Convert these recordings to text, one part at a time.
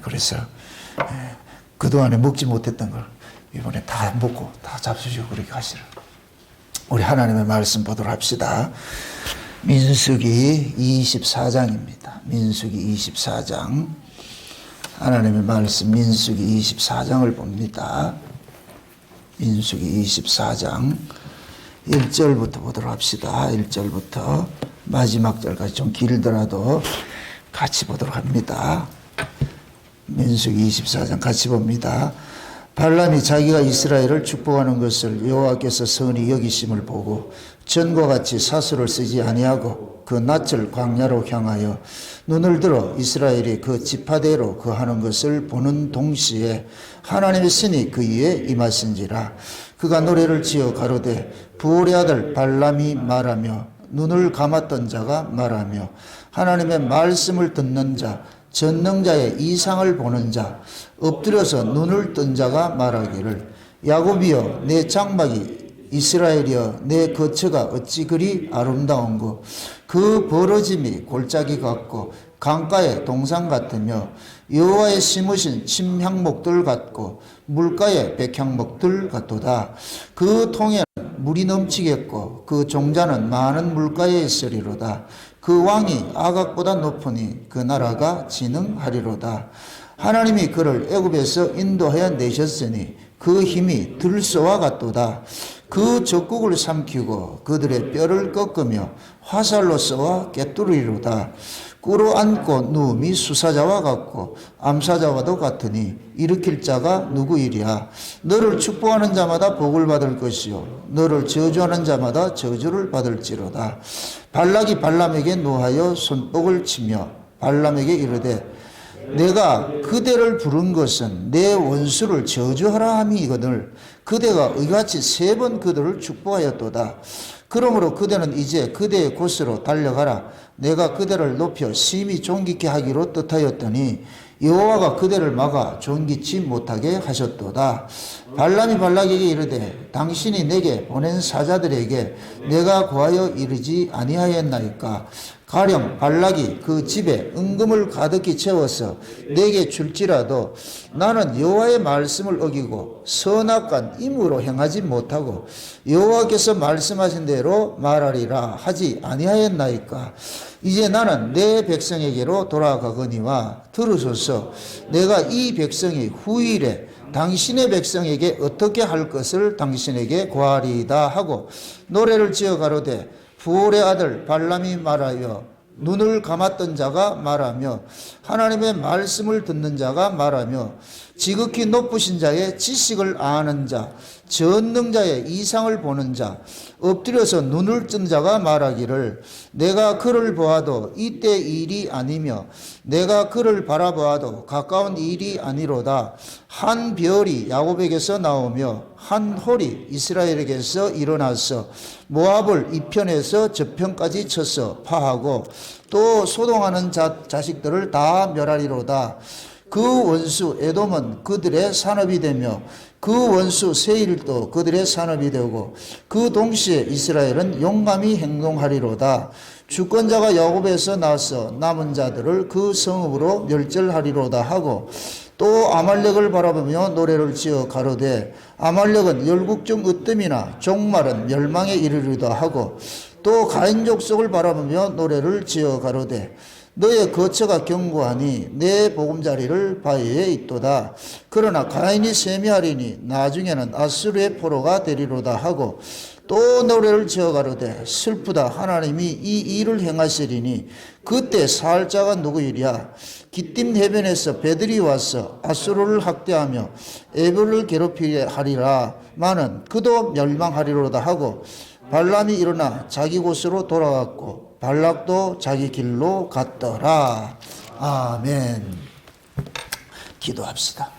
그래서 그동안에 먹지 못했던 걸 이번에 다 먹고 다 잡수시고 그렇게 하시라. 우리 하나님의 말씀 보도록 합시다. 민수기 24장입니다. 민수기 24장. 하나님의 말씀 민수기 24장을 봅니다. 민수기 24장 1절부터 보도록 합시다. 1절부터 마지막 절까지 좀 길더라도 같이 보도록 합니다. 민수기 24장 같이 봅니다. 발람이 자기가 이스라엘을 축복하는 것을 여호와께서 선히 여기심을 보고 전과 같이 사수를 쓰지 아니하고 그 낯을 광야로 향하여 눈을 들어 이스라엘이 그 지파대로 그하는 것을 보는 동시에 하나님의 신이 그 위에 임하신지라. 그가 노래를 지어 가로되 부올의 아들 발람이 말하며 눈을 감았던 자가 말하며 하나님의 말씀을 듣는 자 전능자의 이상을 보는 자 엎드려서 눈을 뜬 자가 말하기를 야곱이여 내 장막이 이스라엘이여 내 거처가 어찌 그리 아름다운고 그 벌어짐이 골짜기 같고 강가의 동산 같으며 여호와의 심으신 침향목들 같고 물가의 백향목들 같도다. 그 통에는 물이 넘치겠고 그 종자는 많은 물가에 있으리로다. 그 왕이 아각보다 높으니 그 나라가 진흥하리로다. 하나님이 그를 애굽에서 인도하여 내셨으니 그 힘이 들소와 같도다. 그 적국을 삼키고 그들의 뼈를 꺾으며 화살로 쏘아 꿰뚫으리로다. 꿇어 앉고 누움이 수사자와 같고 암사자와도 같으니 일으킬 자가 누구이랴. 너를 축복하는 자마다 복을 받을 것이요 너를 저주하는 자마다 저주를 받을지로다. 발락이 발람에게 노하여 손뼉을 치며 발람에게 이르되 내가 그대를 부른 것은 내 원수를 저주하라 함이거늘 그대가 이같이 3번 그들을 축복하였도다. 그러므로 그대는 이제 그대의 곳으로 달려가라. 내가 그대를 높여 심히 존귀케 하기로 뜻하였더니 여호와가 그대를 막아 존귀치 못하게 하셨도다. 발람이 발락에게 이르되 당신이 내게 보낸 사자들에게 내가 고하여 이르지 아니하였나이까. 가령 발락이 그 집에 은금을 가득히 채워서 내게 줄지라도 나는 여호와의 말씀을 어기고 선악간 임으로 행하지 못하고 여호와께서 말씀하신 대로 말하리라 하지 아니하였나이까. 이제 나는 내 백성에게로 돌아가거니와 들으소서. 내가 이 백성이 후일에 당신의 백성에게 어떻게 할 것을 당신에게 고하리이다 하고 노래를 지어 가로되 부올의 아들 발람이 말하여 눈을 감았던 자가 말하며 하나님의 말씀을 듣는 자가 말하며 지극히 높으신 자의 지식을 아는 자 전능자의 이상을 보는 자 엎드려서 눈을 뜬 자가 말하기를 내가 그를 보아도 이때 일이 아니며 내가 그를 바라보아도 가까운 일이 아니로다. 한 별이 야곱에게서 나오며 한 홀이 이스라엘에게서 일어나서 모압을 이편에서 저편까지 쳐서 파하고 또 소동하는 자식들을 다 멸하리로다. 그 원수 에돔은 그들의 산업이 되며 그 원수 세일도 그들의 산업이 되고 그 동시에 이스라엘은 용감히 행동하리로다. 주권자가 야곱에서 나서 남은 자들을 그 성읍으로 멸절하리로다 하고 또 아말렉을 바라보며 노래를 지어 가로되 아말렉은 열국 중 으뜸이나 종말은 멸망에 이르리로다 하고 또 가인 족속을 바라보며 노래를 지어 가로되 너의 거처가 견고하니 내 보금자리를 바위에 있도다. 그러나 가인이 세미하리니 나중에는 아수르의 포로가 되리로다 하고 또 노래를 지어 가로되 슬프다. 하나님이 이 일을 행하시리니 그때 살 자가 누구이랴. 기띔 해변에서 배들이 와서 아수르를 학대하며 에불을 괴롭히리라. 마는 그도 멸망하리로다 하고 발람이 일어나 자기 곳으로 돌아갔고 발락도 자기 길로 갔더라. 아멘. 기도합시다.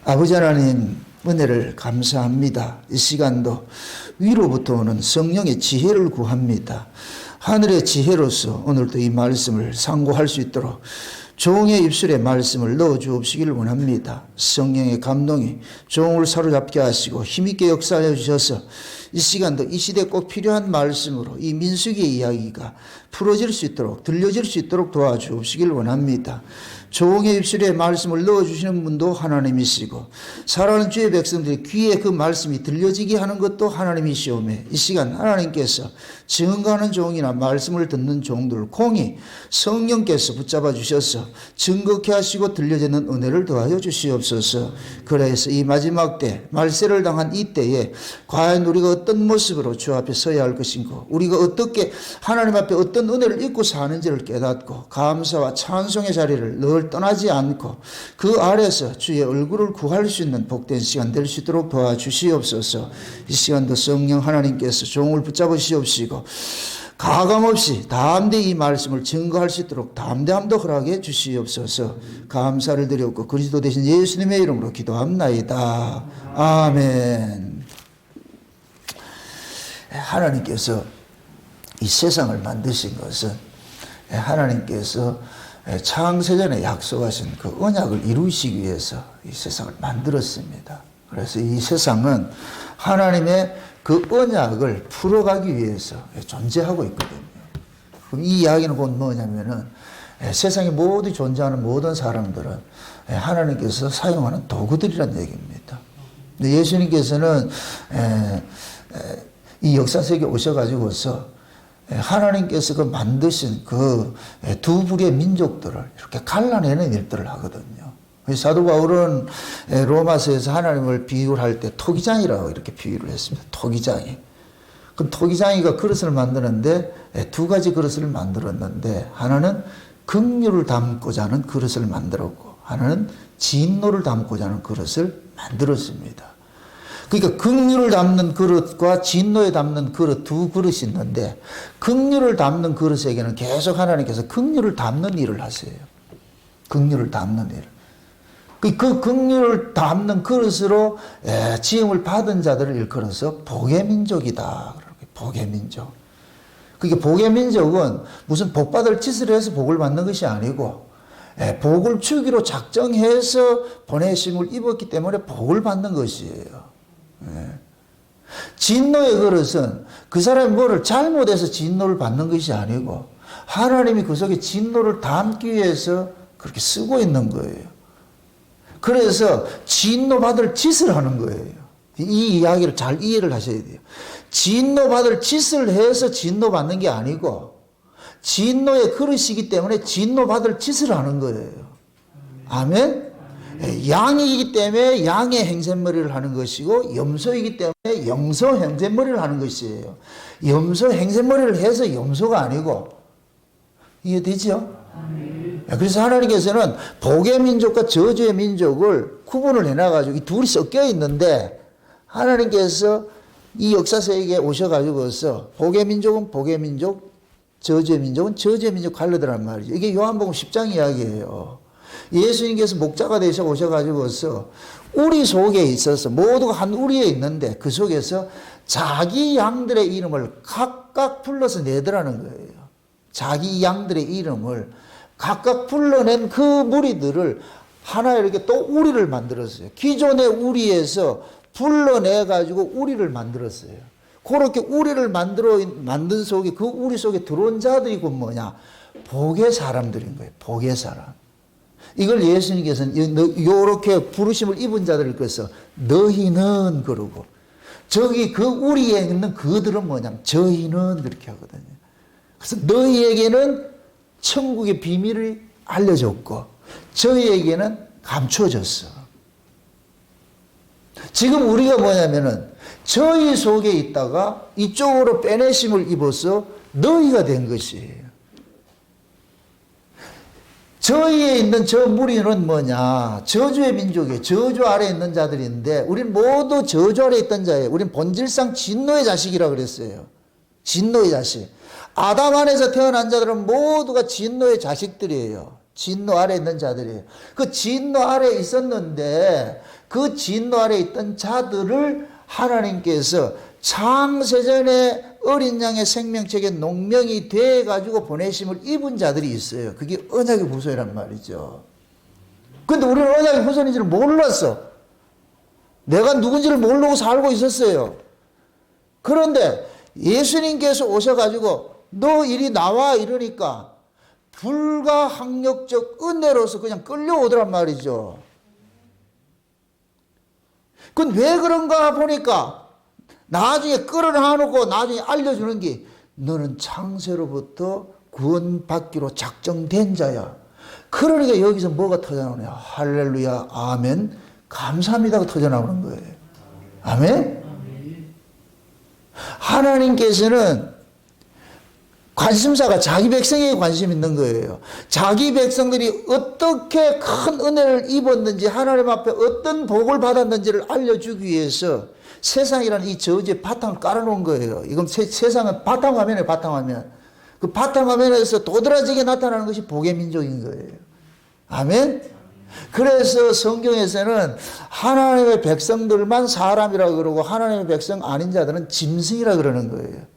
아버지 하나님 은혜를 감사합니다. 이 시간도 위로부터 오는 성령의 지혜를 구합니다. 하늘의 지혜로서 오늘도 이 말씀을 상고할 수 있도록 종의 입술에 말씀을 넣어 주옵시기를 원합니다. 성령의 감동이 종을 사로잡게 하시고 힘있게 역사해 주셔서 이 시간도 이 시대에 꼭 필요한 말씀으로 이 민수기의 이야기가 풀어질 수 있도록 들려질 수 있도록 도와주시길 원합니다. 종의 입술에 말씀을 넣어주시는 분도 하나님이시고 사랑하는 주의 백성들이 귀에 그 말씀이 들려지게 하는 것도 하나님이시오매 이 시간 하나님께서 증거하는 종이나 말씀을 듣는 종들을 공히 성령께서 붙잡아 주셔서 증거케 하시고 들려지는 은혜를 더하여 주시옵소서. 그래서 이 마지막 때 말세를 당한 이 때에 과연 우리가 어떤 모습으로 주 앞에 서야 할 것인고 우리가 어떻게 하나님 앞에 어떤 은혜를 입고 사는지를 깨닫고 감사와 찬송의 자리를 늘 떠나지 않고 그 아래서 주의 얼굴을 구할 수 있는 복된 시간 될 수 있도록 도와주시옵소서. 이 시간도 성령 하나님께서 종을 붙잡으시옵시고 가감없이 담대히 이 말씀을 증거할 수 있도록 담대함도 허락해 주시옵소서. 감사를 드렸고 그리스도 대신 예수님의 이름으로 기도합나이다. 아멘. 하나님께서 이 세상을 만드신 것은 하나님께서 창세전에 약속하신 그 언약을 이루시기 위해서 이 세상을 만들었습니다. 그래서 이 세상은 하나님의 그 언약을 풀어가기 위해서 존재하고 있거든요. 그럼 이 이야기는 곧 뭐냐면은 세상에 모두 존재하는 모든 사람들은 하나님께서 사용하는 도구들이란 얘기입니다. 근데 예수님께서는 이 역사 세계에 오셔가지고서 하나님께서 그 만드신 그 두 부류의 민족들을 이렇게 갈라내는 일들을 하거든요. 사도 바울은 로마서에서 하나님을 비유할 때 토기장이라고 이렇게 비유를 했습니다. 토기장이. 그럼 토기장이가 그릇을 만드는데 두 가지 그릇을 만들었는데 하나는 긍휼을 담고자 하는 그릇을 만들었고 하나는 진노를 담고자 하는 그릇을 만들었습니다. 그러니까 긍휼을 담는 그릇과 진노에 담는 그릇 두 그릇이 있는데 긍휼을 담는 그릇에게는 계속 하나님께서 긍휼을 담는 일을 하세요. 긍휼을 담는 일. 그 긍휼을 담는 그릇으로 지음을 받은 자들을 일컬어서 복의 민족이다. 복의 민족. 그게 복의 민족은 무슨 복 받을 짓을 해서 복을 받는 것이 아니고 복을 주기로 작정해서 보내심을 입었기 때문에 복을 받는 것이에요. 진노의 그릇은 그 사람이 뭐를 잘못해서 진노를 받는 것이 아니고 하나님이 그 속에 진노를 담기 위해서 그렇게 쓰고 있는 거예요. 그래서 진노 받을 짓을 하는 거예요. 이 이야기를 잘 이해를 하셔야 돼요. 진노 받을 짓을 해서 진노 받는 게 아니고 진노의 그릇이기 때문에 진노 받을 짓을 하는 거예요. 아멘? 양이기 때문에 양의 행샘머리를 하는 것이고 염소이기 때문에 염소 행샘머리를 하는 것이에요. 염소 행샘머리를 해서 염소가 아니고 이해되죠? 그래서 하나님께서는 복의 민족과 저주의 민족을 구분을 해놔가지고 이 둘이 섞여 있는데 하나님께서 이 역사 세계에 오셔가지고서 복의 민족은 복의 민족, 저주의 민족은 저주의 민족 갈르더란 말이죠. 이게 요한복음 10장 이야기예요. 예수님께서 목자가 되셔 오셔가지고서 우리 속에 있어서 모두가 한 우리에 있는데 그 속에서 자기 양들의 이름을 각각 불러서 내더라는 거예요. 자기 양들의 이름을 각각 불러낸 그 무리들을 하나 이렇게 또 우리를 만들었어요. 기존의 우리에서 불러내가지고 우리를 만들었어요. 그렇게 우리를 만든 속에 그 우리 속에 들어온 자들이 곧 뭐냐? 복의 사람들인 거예요. 복의 사람. 이걸 예수님께서는 이렇게 부르심을 입은 자들을 그래서 너희는 그러고 저기 그 우리에 있는 그들은 뭐냐면 저희는 그렇게 하거든요. 그래서 너희에게는 천국의 비밀을 알려줬고 저희에게는 감춰졌어. 지금 우리가 뭐냐면은 저희 속에 있다가 이쪽으로 빼내심을 입어서 너희가 된 것이에요. 저희에 있는 저 무리는 뭐냐? 저주의 민족이에요. 저주 아래에 있는 자들인데 우리는 모두 저주 아래에 있던 자예요. 우리는 본질상 진노의 자식이라 그랬어요. 진노의 자식. 아담 안에서 태어난 자들은 모두가 진노의 자식들이에요. 진노 아래에 있는 자들이에요. 그 진노 아래에 있었는데 그 진노 아래에 있던 자들을 하나님께서 창세전에 어린 양의 생명책에 농명이 돼가지고 보내심을 입은 자들이 있어요. 그게 언약의 후손이란 말이죠. 근데 우리는 언약의 후손인지를 몰랐어. 내가 누군지를 모르고 살고 있었어요. 그런데 예수님께서 오셔가지고 너 이리 나와 이러니까 불가항력적 은혜로서 그냥 끌려오더란 말이죠. 그건 왜 그런가 보니까 나중에 끌어놔놓고 나중에 알려주는 게 너는 창세로부터 구원받기로 작정된 자야. 그러니까 여기서 뭐가 터져나오냐. 할렐루야 아멘 감사합니다가 터져나오는 거예요. 아멘. 하나님께서는 관심사가 자기 백성에게 관심 있는 거예요. 자기 백성들이 어떻게 큰 은혜를 입었는지 하나님 앞에 어떤 복을 받았는지를 알려주기 위해서 세상이라는 이 저주의 바탕을 깔아놓은 거예요. 이건 세상은 바탕화면에 바탕화면. 그 바탕화면에서 도드라지게 나타나는 것이 복의 민족인 거예요. 아멘. 그래서 성경에서는 하나님의 백성들만 사람이라고 그러고 하나님의 백성 아닌 자들은 짐승이라 그러는 거예요.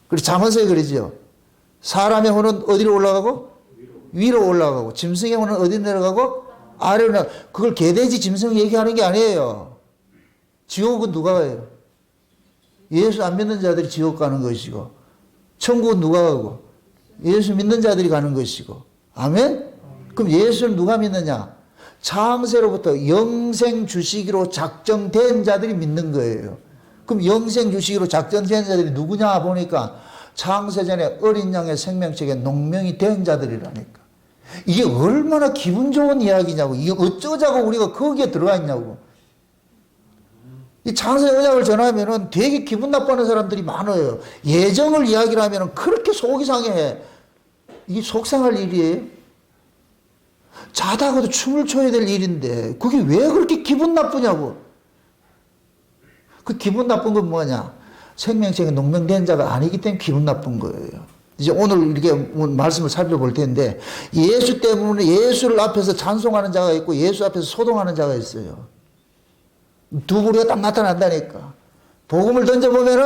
그리고 잠언서에 그러죠. 사람의 혼은 어디로 올라가고? 위로 올라가고 짐승의 혼은 어디로 내려가고? 아래로 내려가고. 그걸 개돼지 짐승 얘기하는 게 아니에요. 지옥은 누가 가요? 예수 안 믿는 자들이 지옥 가는 것이고 천국은 누가 가고? 예수 믿는 자들이 가는 것이고. 아멘? 그럼 예수를 누가 믿느냐? 창세로부터 영생 주시기로 작정된 자들이 믿는 거예요. 그럼 영생 주시기로 작정된 자들이 누구냐 보니까 창세전에 어린 양의 생명책에 농명이 된 자들이라니까. 이게 얼마나 기분 좋은 이야기냐고. 이게 어쩌자고 우리가 거기에 들어가 있냐고. 이 창세 언약을 전하면은 되게 기분 나빠하는 사람들이 많아요. 예정을 이야기를 하면은 그렇게 속이 상해. 이게 속상할 일이에요. 자다가도 춤을 춰야 될 일인데 그게 왜 그렇게 기분 나쁘냐고. 그 기분 나쁜 건 뭐냐? 생명책에 농명된 자가 아니기 때문에 기분 나쁜 거예요. 이제 오늘 이렇게 말씀을 살펴볼 텐데 예수 때문에 예수를 앞에서 찬송하는 자가 있고 예수 앞에서 소동하는 자가 있어요. 두 부류가 딱 나타난다니까. 복음을 던져보면은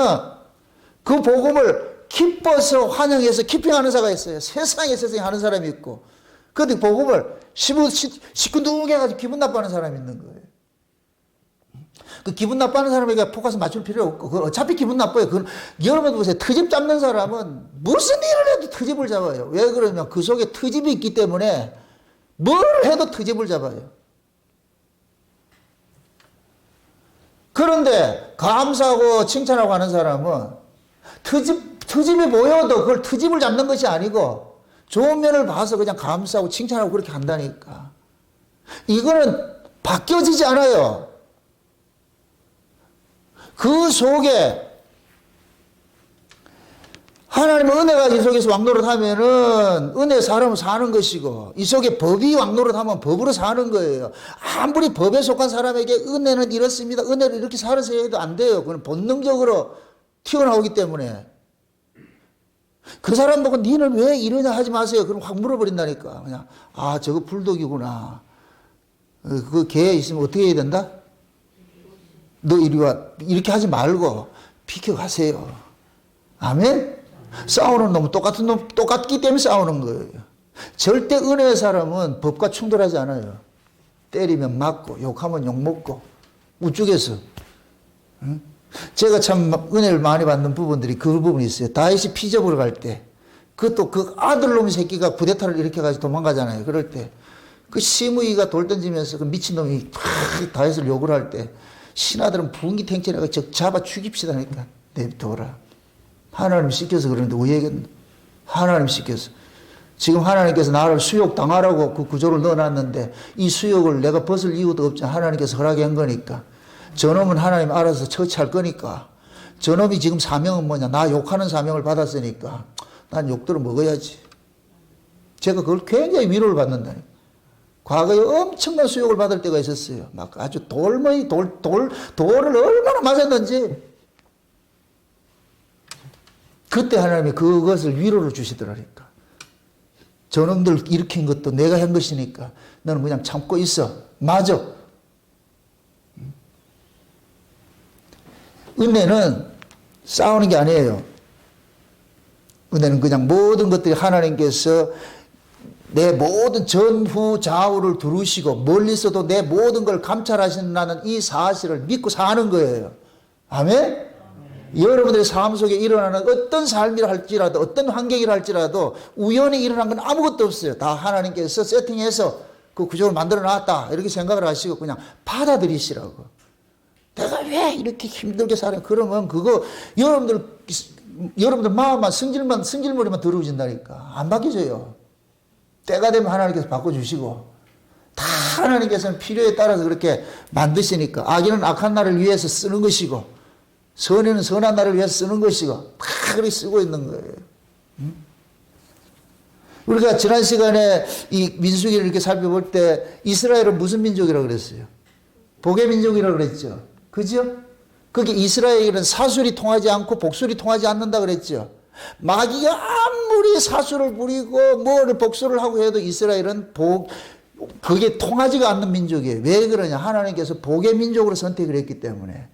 그 복음을 기뻐서 환영해서 기뻐하는 자가 있어요. 세상에 하는 사람이 있고. 그런데 복음을 시큰둥하게 해가지고 기분 나빠하는 사람이 있는 거예요. 그 기분 나빠하는 사람에게 포커스 맞출 필요 없고, 그 어차피 기분 나빠요. 여러분 보세요. 트집 잡는 사람은 무슨 일을 해도 트집을 잡아요. 왜 그러냐면 그 속에 트집이 있기 때문에 뭘 해도 트집을 잡아요. 그런데 감사하고 칭찬하고 하는 사람은 트집이 보여도 그걸 트집을 잡는 것이 아니고 좋은 면을 봐서 그냥 감사하고 칭찬하고 그렇게 한다니까. 이거는 바뀌어지지 않아요. 그 속에 하나님의 은혜가 이 속에서 왕노릇하면은 은혜 사람은 사는 것이고 이 속에 법이 왕노릇하면 법으로 사는 거예요. 아무리 법에 속한 사람에게 은혜는 이렇습니다. 은혜를 이렇게 살아서 해도 안 돼요. 그건 본능적으로 튀어나오기 때문에. 그 사람 보고 니는 왜 이러냐 하지 마세요. 그럼 확 물어버린다니까. 그냥 아 저거 불독이구나. 그 개 있으면 어떻게 해야 된다? 너 이리 와. 이렇게 하지 말고 비켜가세요. 아멘? 싸우는 놈은 똑같기 때문에 싸우는 거예요. 절대 은혜의 사람은 법과 충돌하지 않아요. 때리면 맞고 욕하면 욕먹고 우쭈개서. 응? 제가 참 은혜를 많이 받는 부분들이 그 부분이 있어요. 다윗이 피 잡으러 갈 때 그것도 그 아들놈의 새끼가 구데타를 일으켜가지고 도망가잖아요. 그럴 때 그 시므이가 돌 던지면서 그 미친놈이 다윗을 욕을 할 때 신하들은 분기탱천해가 잡아 죽입시다 하니까 내버려둬라. 하나님 시켜서 그러는데 왜 하나님 시켜서. 지금 하나님께서 나를 수욕당하라고 그 구조를 넣어놨는데 이 수욕을 내가 벗을 이유도 없지. 하나님께서 허락한 거니까. 저놈은 하나님 알아서 처치할 거니까. 저놈이 지금 사명은 뭐냐. 나 욕하는 사명을 받았으니까 난 욕들을 먹어야지. 제가 그걸 굉장히 위로를 받는다니까. 과거에 엄청난 수욕을 받을 때가 있었어요. 막 아주 돌을 얼마나 맞았는지. 그때 하나님이 그것을 위로를 주시더라니까. 저놈들 일으킨 것도 내가 한 것이니까 너는 그냥 참고 있어. 맞아. 은혜는 싸우는 게 아니에요. 은혜는 그냥 모든 것들이 하나님께서 내 모든 전후 좌우를 두루시고 멀리서도 내 모든 걸 감찰하신다는 이 사실을 믿고 사는 거예요. 아멘? 여러분들의 삶 속에 일어나는 어떤 삶이라 할지라도 어떤 환경이라 할지라도 우연히 일어난 건 아무것도 없어요. 다 하나님께서 세팅해서 그 구조를 만들어 놨다 이렇게 생각을 하시고 그냥 받아들이시라고. 내가 왜 이렇게 힘들게 살아? 그러면 그거 여러분들 마음만 승질머리만 더러워진다니까. 안 바뀌어져요. 때가 되면 하나님께서 바꿔주시고 다 하나님께서는 필요에 따라서 그렇게 만드시니까 악인은 악한 날을 위해서 쓰는 것이고 선인은 선한 날을 위해서 쓰는 것이고 다 그렇게 쓰고 있는 거예요. 우리가 지난 시간에 이 민수기를 이렇게 살펴볼 때 이스라엘은 무슨 민족이라고 그랬어요? 복의 민족이라고 그랬죠. 그죠? 그게 이스라엘은 사술이 통하지 않고 복술이 통하지 않는다 그랬죠. 마귀가 아무리 사술을 부리고 뭐를 복술을 하고 해도 이스라엘은 그게 통하지가 않는 민족이에요. 왜 그러냐? 하나님께서 복의 민족으로 선택을 했기 때문에.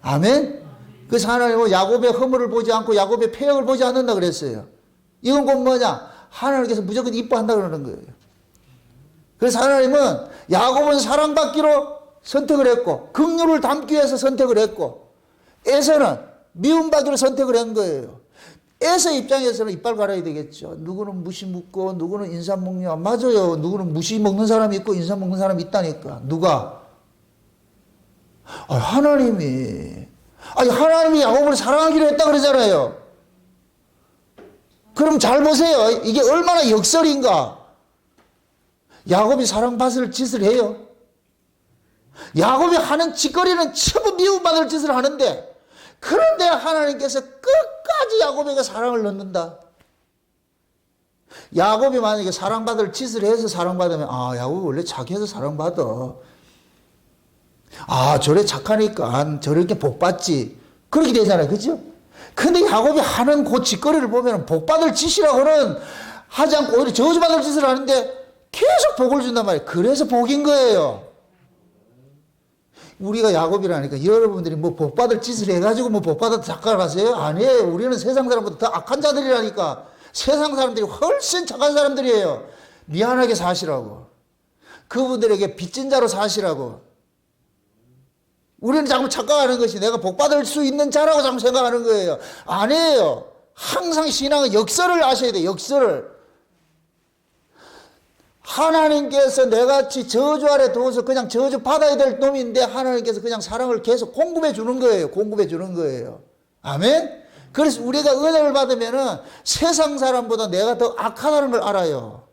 아멘? 그래서 하나님은 야곱의 허물을 보지 않고 야곱의 폐역을 보지 않는다 그랬어요. 이건 곧 뭐냐? 하나님께서 무조건 이뻐한다 그러는 거예요. 그래서 하나님은 야곱은 사랑받기로 선택을 했고 긍휼을 담기 위해서 선택을 했고 에서는 미움받기로 선택을 한 거예요. 에서 입장에서는 이빨 갈아야 되겠죠. 누구는 무시 묻고 누구는 인삼 먹냐. 맞아요. 누구는 무시 먹는 사람이 있고 인삼 먹는 사람이 있다니까. 누가? 하나님이 야곱을 사랑하기로 했다 그러잖아요. 그럼 잘 보세요. 이게 얼마나 역설인가. 야곱이 사랑받을 짓을 해요. 야곱이 하는 짓거리는 전부 미움받을 짓을 하는데 그런데 하나님께서 끝까지 야곱에게 사랑을 넣는다. 야곱이 만약에 사랑받을 짓을 해서 사랑받으면 야곱이 원래 착해서 사랑받아. 저래 착하니까 저렇게 복받지. 그렇게 되잖아요. 그죠? 근데 야곱이 하는 그 짓거리를 보면 복받을 짓이라고는 하지 않고 오히려 저주받을 짓을 하는데 계속 복을 준단 말이에요. 그래서 복인 거예요. 우리가 야곱이라니까 여러분들이 뭐 복받을 짓을 해가지고 뭐 복받아 착각하세요? 아니에요. 우리는 세상 사람보다 더 악한 자들이라니까. 세상 사람들이 훨씬 착한 사람들이에요. 미안하게 사시라고. 그분들에게 빚진 자로 사시라고. 우리는 자꾸 착각하는 것이 내가 복받을 수 있는 자라고 자꾸 생각하는 거예요. 아니에요. 항상 신앙은 역설을 아셔야 돼요. 역설을. 하나님께서 내같이 저주 아래 두어서 그냥 저주 받아야 될 놈인데 하나님께서 그냥 사랑을 계속 공급해 주는 거예요. 공급해 주는 거예요. 아멘? 그래서 우리가 은혜를 받으면은 세상 사람보다 내가 더 악하다는 걸 알아요.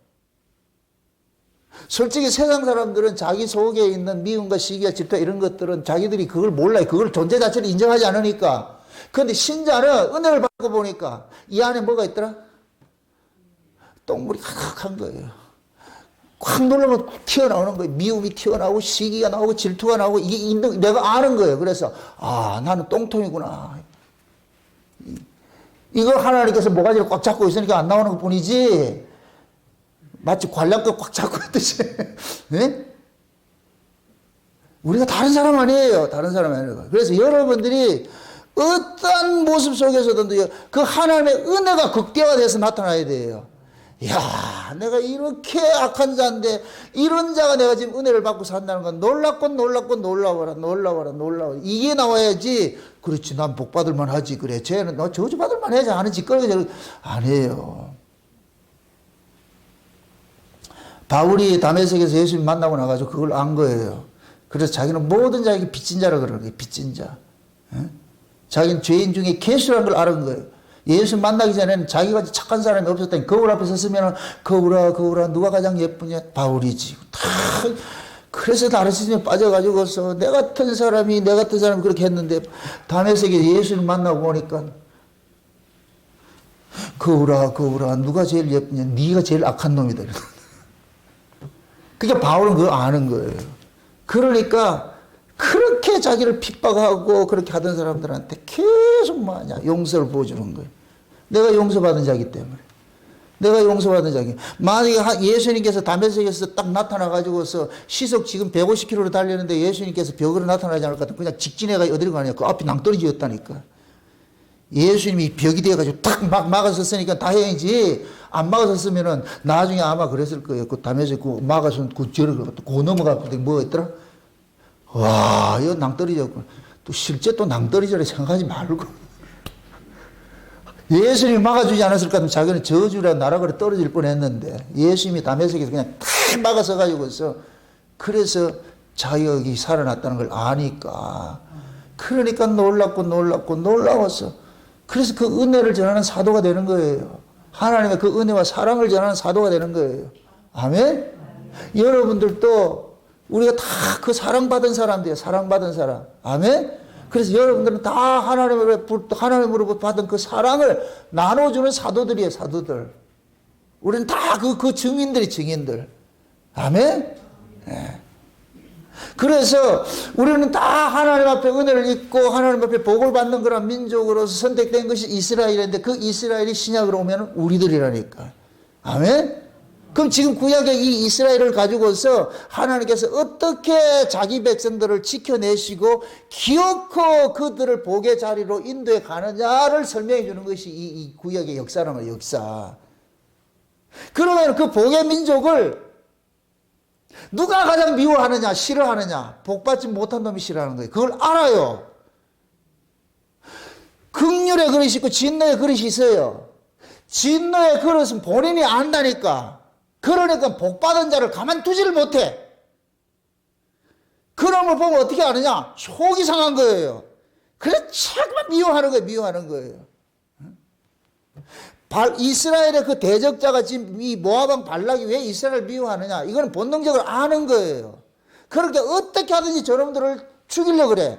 솔직히 세상 사람들은 자기 속에 있는 미움과 시기와 질투 이런 것들은 자기들이 그걸 몰라요. 그걸 존재 자체를 인정하지 않으니까. 그런데 신자는 은혜를 받고 보니까 이 안에 뭐가 있더라? 똥물이 가득한 거예요. 확 누르면 튀어나오는 거예요. 미움이 튀어나오고 시기가 나오고 질투가 나오고 이게 내가 아는 거예요. 그래서 나는 똥통이구나. 이걸 하나님께서 모가지를 꽉 잡고 있으니까 안 나오는 것뿐이지 마치 관략도 꽉 잡고 있듯이 네? 우리가 다른 사람 아니에요. 다른 사람 아니에요. 그래서 여러분들이 어떤 모습 속에서도 그 하나님의 은혜가 극대화돼서 나타나야 돼요. 야, 내가 이렇게 악한 자인데 이런 자가 내가 지금 은혜를 받고 산다는 건 놀랍건 놀라워라. 이게 나와야지. 그렇지, 난 복 받을 만하지. 그래, 쟤는 너 저주 받을 만하지. 하는 짓거리가 아니에요. 바울이 다메섹에서 예수님 만나고 나가지고 그걸 안 거예요. 그래서 자기는 모든 자에게 빚진 자라 그러는 거예요. 빚진 자. 자기는 죄인 중에 개수라는 걸 알은 거예요. 예수 만나기 전에는 자기가 착한 사람이 없었다니 거울 앞에 섰으면 거울아 누가 가장 예쁘냐? 바울이지. 그래서 나르시즘에 빠져가지고서 내 같은 사람이 그렇게 했는데 다메섹에 예수를 만나고 보니까 거울아 누가 제일 예쁘냐? 네가 제일 악한 놈이다. 그러니까 바울은 그거 아는 거예요. 그러니까 그렇게 자기를 핍박하고 그렇게 하던 사람들한테 계속 뭐하냐? 용서를 보여주는 거예요. 내가 용서받은 자이기 때문에. 내가 용서받은 자기. 만약에 예수님께서 다메섹에서 딱 나타나가지고서 시속 지금 150km로 달리는데 예수님께서 벽으로 나타나지 않을 것 같으면 그냥 직진해가 어디로 가냐? 그 앞이 낭떠러지였다니까. 예수님이 벽이 돼가지고 딱 막아섰으니까 다행이지. 안 막아섰으면은 나중에 아마 그랬을 거예요. 그 다메섹 그 막아선 그 저를 고 넘어가고 뭐 했더라? 와, 이거 낭떠러지였구나. 또 실제 또 낭떠러지라 생각하지 말고. 예수님이 막아주지 않았을까 하면 자기는 저주라 나락으로 떨어질 뻔했는데 예수님이 다메섹에서 그냥 탁 막아서가지고서 그래서 자기가 여기 살아났다는 걸 아니까 그러니까 놀라워서 그래서 그 은혜를 전하는 사도가 되는 거예요. 하나님의 그 은혜와 사랑을 전하는 사도가 되는 거예요. 아멘? 여러분들도 우리가 다 그 사랑받은 사람들이에요. 사랑받은 사람. 아멘? 그래서 여러분들은 다 하나님으로부터 받은 그 사랑을 나눠주는 사도들이에요. 사도들. 우리는 다 그 증인들. 아멘? 네. 그래서 우리는 다 하나님 앞에 은혜를 입고 하나님 앞에 복을 받는 그런 민족으로서 선택된 것이 이스라엘인데 그 이스라엘이 신약으로 오면 우리들이라니까. 아멘? 그럼 지금 구약의 이 이스라엘을 가지고서 하나님께서 어떻게 자기 백성들을 지켜내시고 기어코 그들을 복의 자리로 인도해 가느냐를 설명해 주는 것이 이 구약의 역사라는 거예요. 역사. 그러면 그 복의 민족을 누가 가장 미워하느냐, 싫어하느냐? 복받지 못한 놈이 싫어하는 거예요. 그걸 알아요. 긍휼의 그릇이 있고 진노의 그릇이 있어요. 진노의 그릇은 본인이 안다니까. 그러니까 복받은 자를 가만두지를 못해. 그런 걸 보면 어떻게 아느냐? 속이 상한 거예요. 그래서 자꾸만 미워하는 거예요. 이스라엘의 그 대적자가 지금 이 모압왕 발락이 왜 이스라엘을 미워하느냐? 이거는 본능적으로 아는 거예요. 그러니까 어떻게 하든지 저놈들을 죽이려고 그래.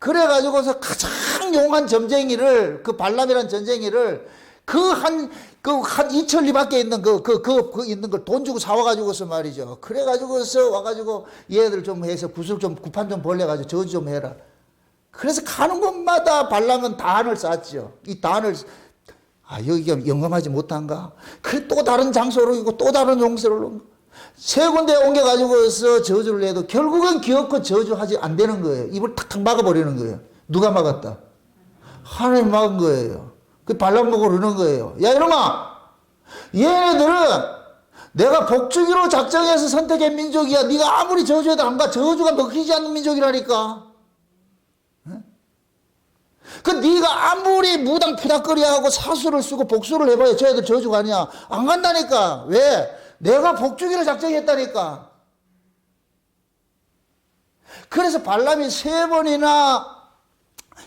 그래가지고서 가장 용한 점쟁이를, 그 발람이라는 전쟁이를 한 2천리 밖에 있는 있는 걸 돈 주고 사와가지고서 말이죠. 그래가지고서 와가지고 얘들 좀 해서 구판 좀 벌려가지고 저주 좀 해라. 그래서 가는 곳마다 발람은 단을 쌌죠. 이 단을, 여기가 영감하지 못한가? 그래 또 다른 장소로 이고 또 다른 용서를 세 군데 옮겨가지고서 저주를 해도 결국은 기어코 저주하지 안 되는 거예요. 입을 탁탁 막아버리는 거예요. 누가 막았다? 하나님 막은 거예요. 그 발람 보고 그러는 거예요. 야 이놈아, 얘네들은 내가 복주기로 작정해서 선택한 민족이야. 네가 아무리 저주해도 안 가. 저주가 먹히지 않는 민족이라니까. 그 네가 아무리 무당푸닥거리하고 사수를 쓰고 복수를 해봐야 쟤들 저주가 아니야. 안 간다니까. 왜? 내가 복주기로 작정했다니까. 그래서 발람이 3번이나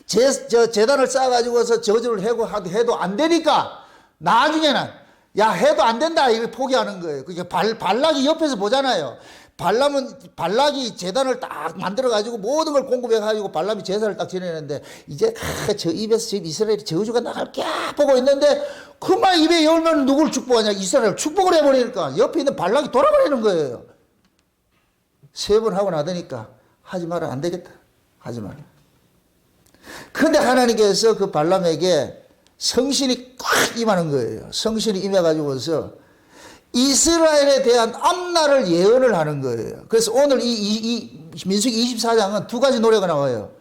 재단을 쌓아가지고서 저주를 해도 안 되니까 나중에는 야 해도 안 된다 이걸 포기하는 거예요. 그게 발락이 옆에서 보잖아요. 발락이 재단을 딱 만들어가지고 모든 걸 공급해가지고 발람이 제사를 딱 지내는데 이제 저 입에서 지금 이스라엘이 저주가 나갈게 보고 있는데 그만 입에 열면 누굴 축복하냐? 이스라엘을 축복을 해버리니까 옆에 있는 발락이 돌아버리는 거예요. 3번 하고 나더니까 하지 마라, 안 되겠다, 하지 마라. 근데 하나님께서 그 발람에게 성신이 꽉 임하는 거예요. 성신이 임해가지고서 이스라엘에 대한 앞날을 예언을 하는 거예요. 그래서 오늘 이 민수기 24장은 2가지 노래가 나와요.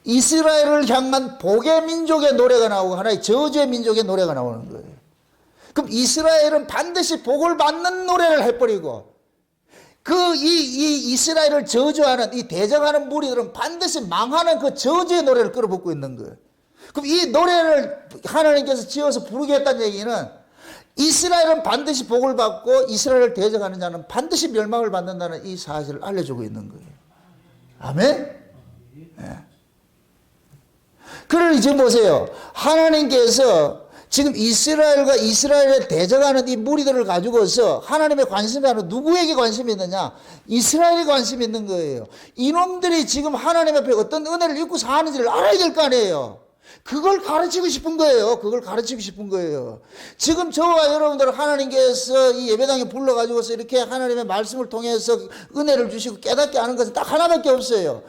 이스라엘을 향한 복의 민족의 노래가 나오고 하나의 저주의 민족의 노래가 나오는 거예요. 그럼 이스라엘은 반드시 복을 받는 노래를 해버리고 이스라엘을 저주하는 이 대적하는 무리들은 반드시 망하는 그 저주의 노래를 끌어붙고 있는 거예요. 그럼 이 노래를 하나님께서 지어서 부르게 했다는 얘기는 이스라엘은 반드시 복을 받고 이스라엘을 대적하는 자는 반드시 멸망을 받는다는 이 사실을 알려주고 있는 거예요. 아멘? 네. 그러니 지금 보세요. 하나님께서 지금 이스라엘과 이스라엘을 대적하는 이 무리들을 가지고서 하나님의 관심이 아니라 누구에게 관심이 있느냐? 이스라엘에 관심이 있는 거예요. 이놈들이 지금 하나님 앞에 어떤 은혜를 입고 사는지를 알아야 될 거 아니에요. 그걸 가르치고 싶은 거예요. 그걸 가르치고 싶은 거예요. 지금 저와 여러분들을 하나님께서 이 예배당에 불러가지고서 이렇게 하나님의 말씀을 통해서 은혜를 주시고 깨닫게 하는 것은 딱 하나밖에 없어요.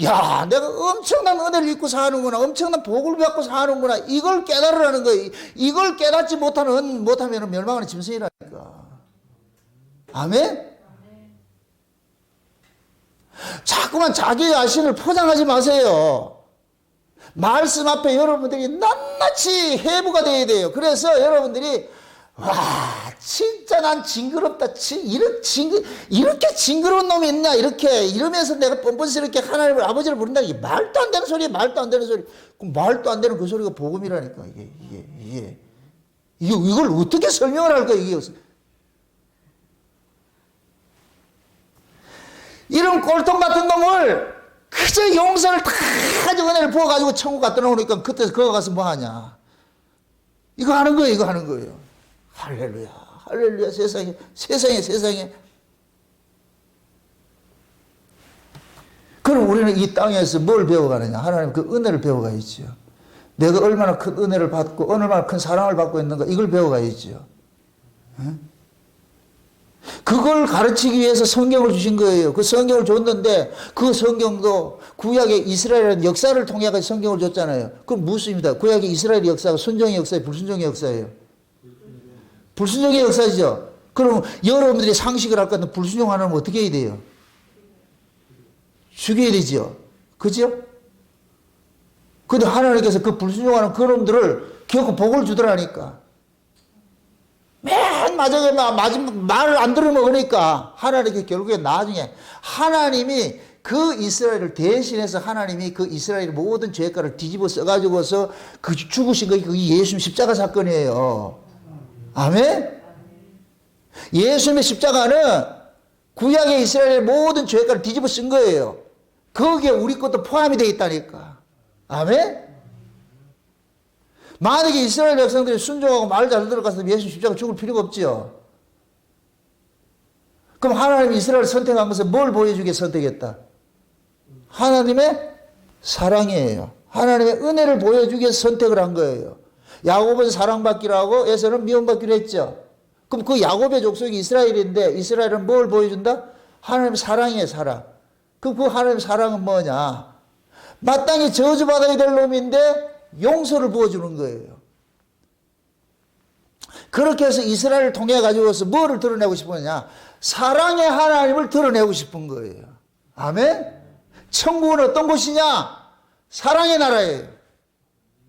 야, 내가 엄청난 은혜를 입고 사는구나. 엄청난 복을 받고 사는구나. 이걸 깨달으라는 거예요. 이걸 깨닫지 못하면 멸망하는 짐승이라니까. 아멘? 자꾸만 자기 자신을 포장하지 마세요. 말씀 앞에 여러분들이 낱낱이 해부가 돼야 돼요. 그래서 여러분들이 진짜 난 징그럽다. 이렇게 징그러운 놈이 있냐. 이렇게 이러면서 내가 뻔뻔스럽게 하나님을 아버지를 부른다. 이게 말도 안 되는 소리야. 말도 안 되는 소리. 말도 안 되는 그 소리가 복음이라니까. 이걸 어떻게 설명을 할까, 이게. 이런 꼴통 같은 놈을 그저 용서를 다 가지고 은혜를 부어가지고 천국 갖다 놓으니까 그때 그거 가서 뭐 하냐. 이거 하는 거예요. 할렐루야. 할렐루야. 세상에. 그럼 우리는 이 땅에서 뭘 배워가느냐. 하나님 그 은혜를 배워가야지요. 내가 얼마나 큰 은혜를 받고 얼마나 큰 사랑을 받고 있는가 이걸 배워가야지요. 그걸 가르치기 위해서 성경을 주신 거예요. 그 성경을 줬는데 그 성경도 구약의 이스라엘의 역사를 통해 성경을 줬잖아요. 그럼 무엇입니다? 구약의 이스라엘의 역사가 순종의 역사예요? 불순종의 역사예요? 불순종의 역사죠. 그럼 여러분들이 상식을 할 건데 불순종하는 어떻게 해야 돼요? 죽여야 되죠. 그죠? 근데 하나님께서 그 불순종하는 그놈들을 결국 복을 주더라니까. 맨 마지막에 말을 안 들어먹으니까 하나님께 결국에 나중에 하나님이 그 이스라엘을 대신해서 하나님이 그 이스라엘의 모든 죄가를 뒤집어 써가지고서 그 죽으신 거 그게 예수님 십자가 사건이에요. 아멘? 예수님의 십자가는 구약의 이스라엘의 모든 죄가를 뒤집어 쓴 거예요. 거기에 우리 것도 포함이 되어 있다니까. 아멘? 만약에 이스라엘 백성들이 순종하고 말 잘 들어갔으면 예수 십자가 죽을 필요가 없지요. 그럼 하나님이 이스라엘을 선택한 것은 뭘 보여주게 선택했다? 하나님의 사랑이에요. 하나님의 은혜를 보여주기 위해서 선택을 한 거예요. 야곱은 사랑받기로 하고 에서는 미움받기로 했죠. 그럼 그 야곱의 족속이 이스라엘인데 이스라엘은 뭘 보여준다? 하나님의 사랑이에요. 사랑. 그럼 그 하나님의 사랑은 뭐냐? 마땅히 저주받아야 될 놈인데 용서를 부어주는 거예요. 그렇게 해서 이스라엘을 통해 가지고서 뭐를 드러내고 싶었냐? 사랑의 하나님을 드러내고 싶은 거예요. 아멘? 천국은 어떤 곳이냐? 사랑의 나라예요.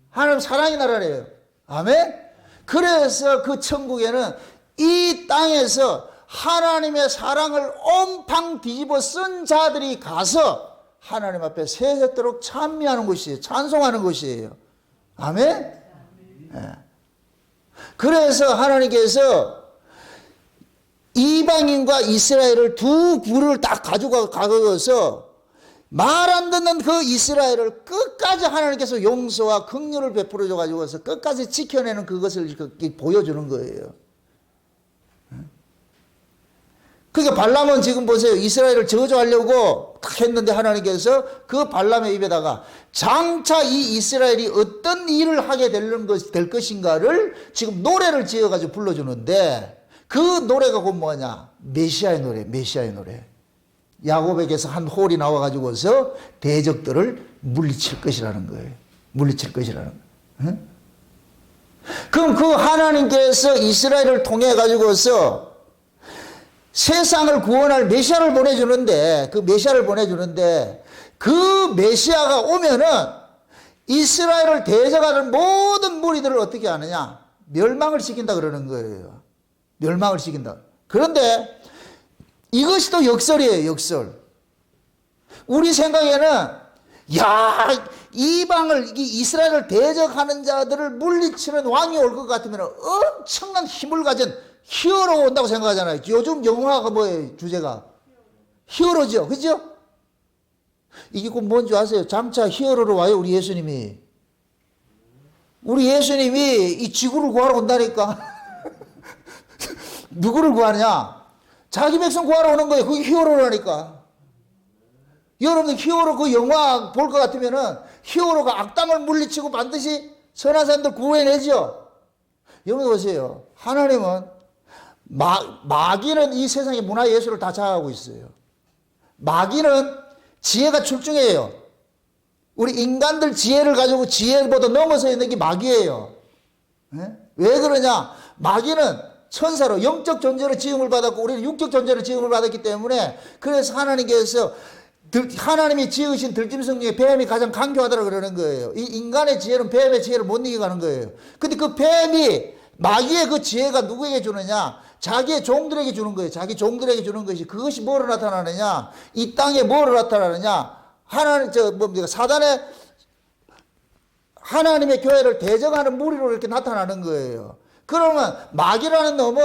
하나님 사랑의 나라래요. 아멘? 그래서 그 천국에는 이 땅에서 하나님의 사랑을 온팡 뒤집어 쓴 자들이 가서 하나님 앞에 세세토록 찬미하는 곳이에요. 찬송하는 곳이에요. 아멘? 네. 그래서 하나님께서 이방인과 이스라엘을 두 부를 딱 가져가서 말 안 듣는 그 이스라엘을 끝까지 하나님께서 용서와 긍휼을 베풀어 줘 가지고서 끝까지 지켜내는 그것을 보여주는 거예요. 그러니까 발람은 지금 보세요. 이스라엘을 저주하려고 딱 했는데 하나님께서 그 발람의 입에다가 장차 이 이스라엘이 어떤 일을 하게 될 것인가를 지금 노래를 지어가지고 불러주는데 그 노래가 곧 뭐냐? 메시아의 노래. 야곱에게서 한 홀이 나와가지고서 대적들을 물리칠 것이라는 거예요. 응? 그럼 그 하나님께서 이스라엘을 통해 가지고서 세상을 구원할 메시아를 보내주는데 그 메시아가 오면은 이스라엘을 대적하는 모든 무리들을 어떻게 하느냐? 멸망을 시킨다 그러는 거예요. 멸망을 시킨다. 그런데 이것이 또 역설이에요. 역설. 우리 생각에는 이방을 이스라엘을 대적하는 자들을 물리치는 왕이 올 것 같으면 엄청난 힘을 가진 히어로가 온다고 생각하잖아요. 요즘 영화가 뭐예요? 주제가 히어로죠. 그죠? 이게 꼭 뭔지 아세요? 장차 히어로로 와요. 우리 예수님이 이 지구를 구하러 온다니까. 누구를 구하느냐? 자기 백성 구하러 오는 거예요. 그게 히어로라니까. 여러분들 히어로 그 영화 볼 것 같으면은 히어로가 악당을 물리치고 반드시 선한 사람들 구해내죠. 여러분 보세요. 하나님은 마귀는 이 세상의 문화 예술을 다 장악하고 있어요. 마귀는 지혜가 출중해요. 우리 인간들 지혜를 가지고 지혜보다 넘어서 있는 게 마귀예요. 네? 왜 그러냐? 마귀는 천사로 영적 존재로 지음을 받았고 우리는 육적 존재로 지음을 받았기 때문에 그래서 하나님께서 하나님이 지으신 들짐승 중에 뱀이 가장 강교하다고 그러는 거예요. 이 인간의 지혜는 뱀의 지혜를 못 이겨가는 거예요. 근데 그 뱀이 마귀의 그 지혜가 누구에게 주느냐? 자기의 종들에게 주는 거예요. 자기 종들에게 주는 것이, 그것이 뭐로 나타나느냐? 이 땅에 뭐로 나타나느냐? 사단의, 하나님의 교회를 대적하는 무리로 이렇게 나타나는 거예요. 그러면 마귀라는 놈은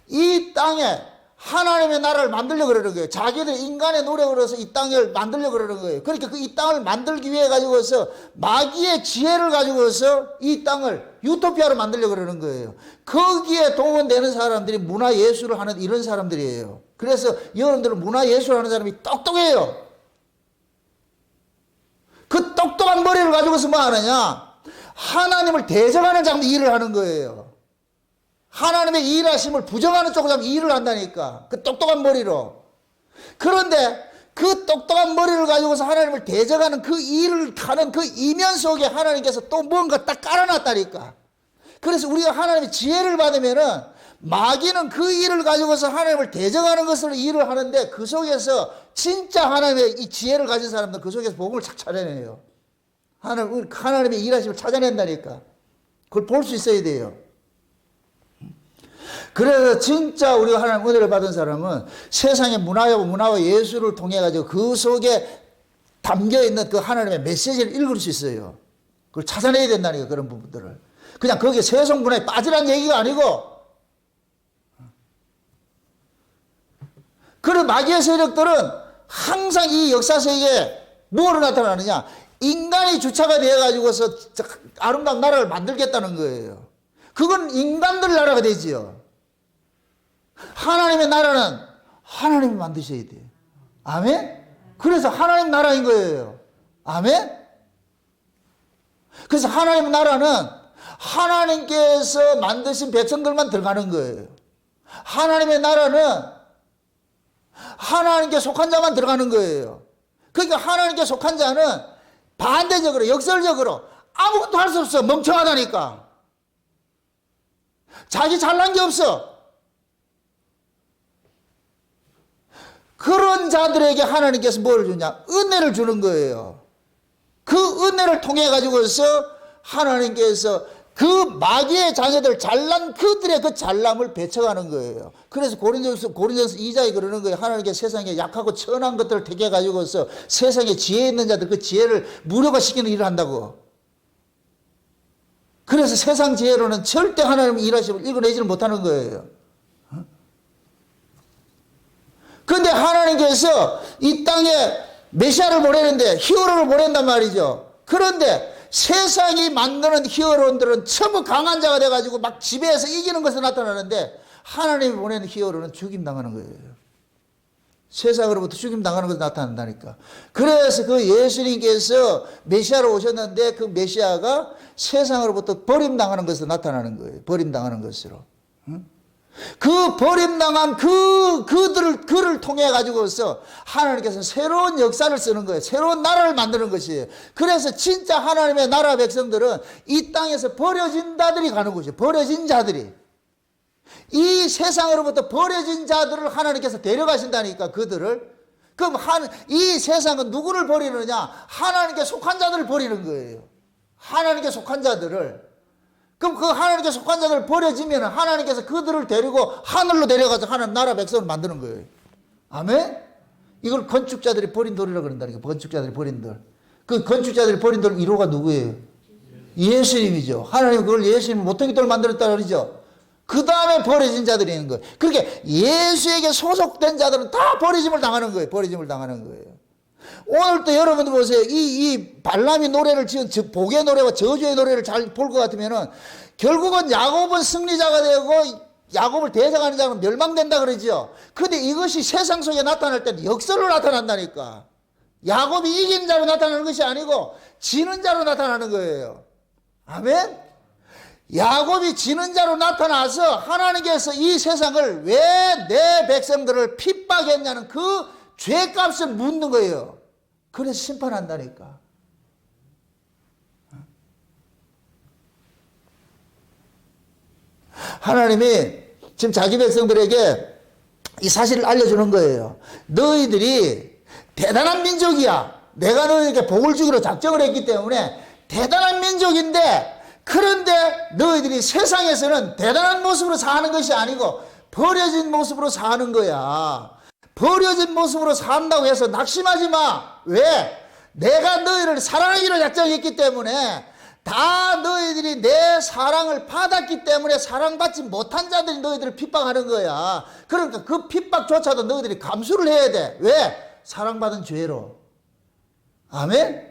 이 땅에 하나님의 나라를 만들려고 그러는 거예요. 자기들 인간의 노력으로 해서 이 땅을 만들려고 그러는 거예요. 그러니까 그 이 땅을 만들기 위해 가지고서 마귀의 지혜를 가지고서 이 땅을 유토피아로 만들려고 그러는 거예요. 거기에 동원되는 사람들이 문화예술을 하는 이런 사람들이에요. 그래서 여러분들은 문화예술을 하는 사람이 똑똑해요. 그 똑똑한 머리를 가지고서 뭐 하느냐? 하나님을 대적하는 장면 일을 하는 거예요. 하나님의 일하심을 부정하는 쪽으로 일을 한다니까. 그 똑똑한 머리로. 그런데 그 똑똑한 머리를 가지고서 하나님을 대적하는 그 일을 하는 그 이면 속에 하나님께서 또 뭔가 딱 깔아놨다니까. 그래서 우리가 하나님의 지혜를 받으면은 마귀는 그 일을 가지고서 하나님을 대적하는 것으로 일을 하는데 그 속에서 진짜 하나님의 이 지혜를 가진 사람들 그 속에서 복음을 착 찾아내요. 하나님의 일하심을 찾아낸다니까. 그걸 볼 수 있어야 돼요. 그래서 진짜 우리가 하나님 은혜를 받은 사람은 세상의 문화와 예술을 통해 가지고 그 속에 담겨 있는 그 하나님의 메시지를 읽을 수 있어요. 그걸 찾아내야 된다니까, 그런 부분들을. 그냥 거기에 세속 문화에 빠지라는 얘기가 아니고, 그런 마귀의 세력들은 항상 이 역사 세계에 뭐로 나타나느냐? 인간이 주체가 되어 가지고서 아름다운 나라를 만들겠다는 거예요. 그건 인간들 나라가 되지요. 하나님의 나라는 하나님이 만드셔야 돼요. 아멘? 그래서 하나님 나라인 거예요. 아멘? 그래서 하나님 나라는 하나님께서 만드신 백성들만 들어가는 거예요. 하나님의 나라는 하나님께 속한 자만 들어가는 거예요. 그러니까 하나님께 속한 자는 반대적으로, 역설적으로 아무것도 할 수 없어. 멍청하다니까. 자기 잘난 게 없어. 그런 자들에게 하나님께서 뭘 주냐? 은혜를 주는 거예요. 그 은혜를 통해 가지고서 하나님께서 그 마귀의 자녀들, 잘난 그들의 그 잘남을 배척하는 거예요. 그래서 고린도서 2장에 그러는 거예요. 하나님께서 세상에 약하고 천한 것들을 택해 가지고서 세상에 지혜 있는 자들 그 지혜를 무력화시키는 일을 한다고. 그래서 세상 지혜로는 절대 하나님의 일하심을 읽어내지를 못하는 거예요. 그런데 하나님께서 이 땅에 메시아를 보내는데, 히어로를 보낸단 말이죠. 그런데 세상이 만드는 히어로들은 전부 강한 자가 돼가지고 막 지배해서 이기는 것으로 나타나는데, 하나님이 보내는 히어로는 죽임당하는 거예요. 세상으로부터 죽임당하는 것으로 나타난다니까. 그래서 그 예수님께서 메시아로 오셨는데 그 메시아가 세상으로부터 버림당하는 것으로 나타나는 거예요. 버림당하는 것으로. 그 버림당한 그를 통해 가지고서 하나님께서 새로운 역사를 쓰는 거예요. 새로운 나라를 만드는 것이에요. 그래서 진짜 하나님의 나라 백성들은 이 땅에서 버려진 자들이 가는 곳이에요. 버려진 자들이. 이 세상으로부터 버려진 자들을 하나님께서 데려가신다니까, 그들을. 그럼 이 세상은 누구를 버리느냐? 하나님께 속한 자들을 버리는 거예요. 하나님께 속한 자들을. 그럼 그 하나님께 속한 자들 버려지면 하나님께서 그들을 데리고 하늘로 데려가서 하나님 나라 백성을 만드는 거예요. 아멘? 이걸 건축자들이 버린 돌이라고 그런다니까. 건축자들이 버린 돌. 그 건축자들이 버린 돌 1호가 누구예요? 예수님이죠. 하나님 그걸 예수님 모퉁이 돌 만들었다 그러죠. 그 다음에 버려진 자들이 있는 거예요. 그렇게 예수에게 소속된 자들은 다 버리짐을 당하는 거예요. 버리짐을 당하는 거예요. 오늘 또 여러분들 보세요. 이 발람이 노래를 지은 복의 노래와 저주의 노래를 잘 볼 것 같으면은 결국은 야곱은 승리자가 되고 야곱을 대적하는 자는 멸망된다 그러죠. 근데 이것이 세상 속에 나타날 때는 역설로 나타난다니까. 야곱이 이긴 자로 나타나는 것이 아니고 지는 자로 나타나는 거예요. 아멘? 야곱이 지는 자로 나타나서 하나님께서 이 세상을 왜 내 백성들을 핍박했냐는 그 죄값을 묻는 거예요. 그래서 심판한다니까. 하나님이 지금 자기 백성들에게 이 사실을 알려주는 거예요. 너희들이 대단한 민족이야. 내가 너희에게 복을 주기로 작정을 했기 때문에 대단한 민족인데 그런데 너희들이 세상에서는 대단한 모습으로 사는 것이 아니고 버려진 모습으로 사는 거야. 버려진 모습으로 산다고 해서 낙심하지 마. 왜? 내가 너희를 사랑하기로 작정했기 때문에, 다 너희들이 내 사랑을 받았기 때문에 사랑받지 못한 자들이 너희들을 핍박하는 거야. 그러니까 그 핍박조차도 너희들이 감수를 해야 돼. 왜? 사랑받은 죄로. 아멘?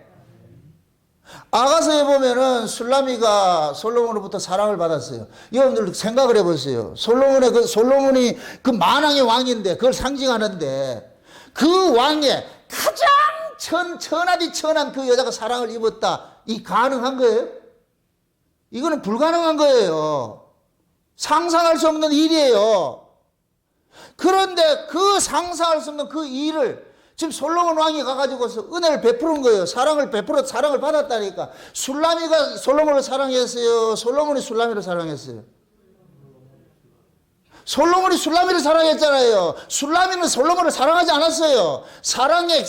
아가서에 보면은 술라미가 솔로몬으로부터 사랑을 받았어요. 여러분들 생각을 해보세요. 솔로몬이 그 만왕의 왕인데, 그걸 상징하는데, 그 왕의 가장 천하디 천한 그 여자가 사랑을 입었다. 이 가능한 거예요? 이거는 불가능한 거예요. 상상할 수 없는 일이에요. 그런데 그 상상할 수 없는 그 일을 지금 솔로몬 왕이 가가지고서 은혜를 베푸는 거예요. 사랑을 받았다니까. 술라미가 솔로몬을 사랑했어요? 솔로몬이 술라미를 사랑했어요? 솔로몬이 술라미를 사랑했잖아요. 술라미는 솔로몬을 사랑하지 않았어요. 사랑에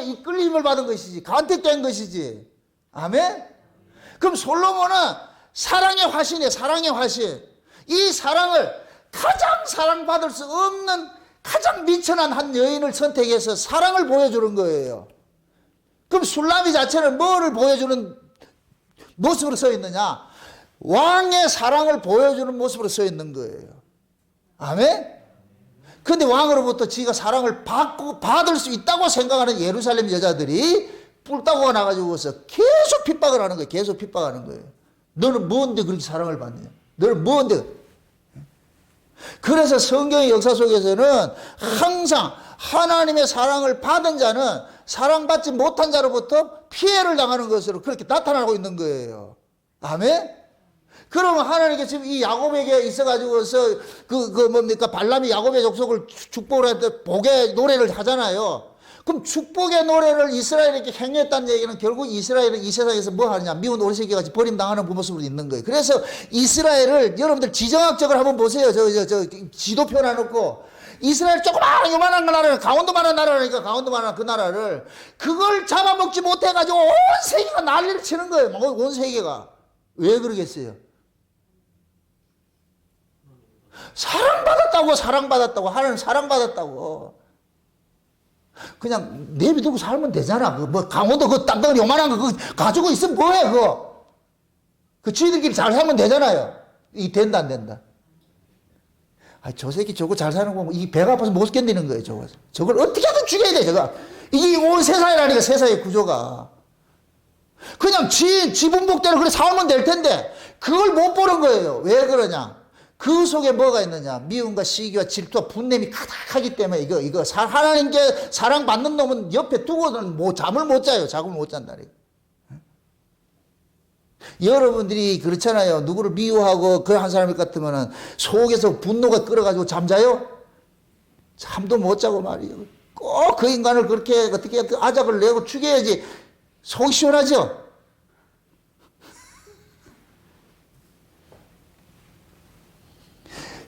이끌림을 받은 것이지, 간택된 것이지. 아멘? 그럼 솔로몬은 사랑의 화신이에요. 사랑의 화신. 이 사랑을 가장 사랑받을 수 없는 가장 미천한 한 여인을 선택해서 사랑을 보여주는 거예요. 그럼 술라미 자체는 뭐를 보여주는 모습으로 서 있느냐? 왕의 사랑을 보여주는 모습으로 서 있는 거예요. 아멘? 근데 왕으로부터 지가 사랑을 받을 수 있다고 생각하는 예루살렘 여자들이 뿔따구가 나가지고서 계속 핍박을 하는 거예요. 계속 핍박하는 거예요. 너는 뭔데 그렇게 사랑을 받느냐? 너는 뭔데? 그래서 성경의 역사 속에서는 항상 하나님의 사랑을 받은 자는 사랑받지 못한 자로부터 피해를 당하는 것으로 그렇게 나타나고 있는 거예요. 아멘? 그러면 하나님께 지금 이 야곱에게 있어가지고서 발람이 야곱의 족속을 축복을 할 때 복의 노래를 하잖아요. 그럼 축복의 노래를 이스라엘에게 행했다는 얘기는 결국 이스라엘은 이 세상에서 뭐 하느냐? 미운 오리새끼 같이 버림당하는 모습으로 있는 거예요. 그래서 이스라엘을 여러분들 지정학적으로 한번 보세요. 저 지도 펴놔놓고 이스라엘 조그마한 요만한 나라를, 강원도만한 나라라니까, 강원도만한 그 나라를 그걸 잡아먹지 못해가지고 온 세계가 난리를 치는 거예요. 온 세계가. 왜 그러겠어요? 사랑받았다고. 하나님 사랑받았다고. 그냥 내비두고 살면 되잖아. 강원도 그 땅덩어리 요만한 거 가지고 있으면 뭐해, 그거. 그 지들끼리 잘 살면 되잖아요. 이 된다, 안 된다. 저 새끼 저거 잘 사는 거 보면 이 배가 아파서 못 견디는 거예요, 저거. 저걸 어떻게든 죽여야 돼, 저거. 이게 온 세상이라니까, 세상의 구조가. 그냥 지분복대로 그래 살면 될 텐데, 그걸 못 보는 거예요. 왜 그러냐? 그 속에 뭐가 있느냐? 미움과 시기와 질투와 분냄이 가득하기 때문에 이거 하나님께 사랑받는 놈은 옆에 두고는 잠을 못 자요. 잠을 못 잔다니까. 여러분들이 그렇잖아요. 누구를 미워하고 그 한 사람일 같으면은 속에서 분노가 끓어가지고 잠자요? 잠도 못 자고 말이에요. 꼭 그 인간을 그렇게 어떻게 아작을 내고 죽여야지 속이 시원하죠?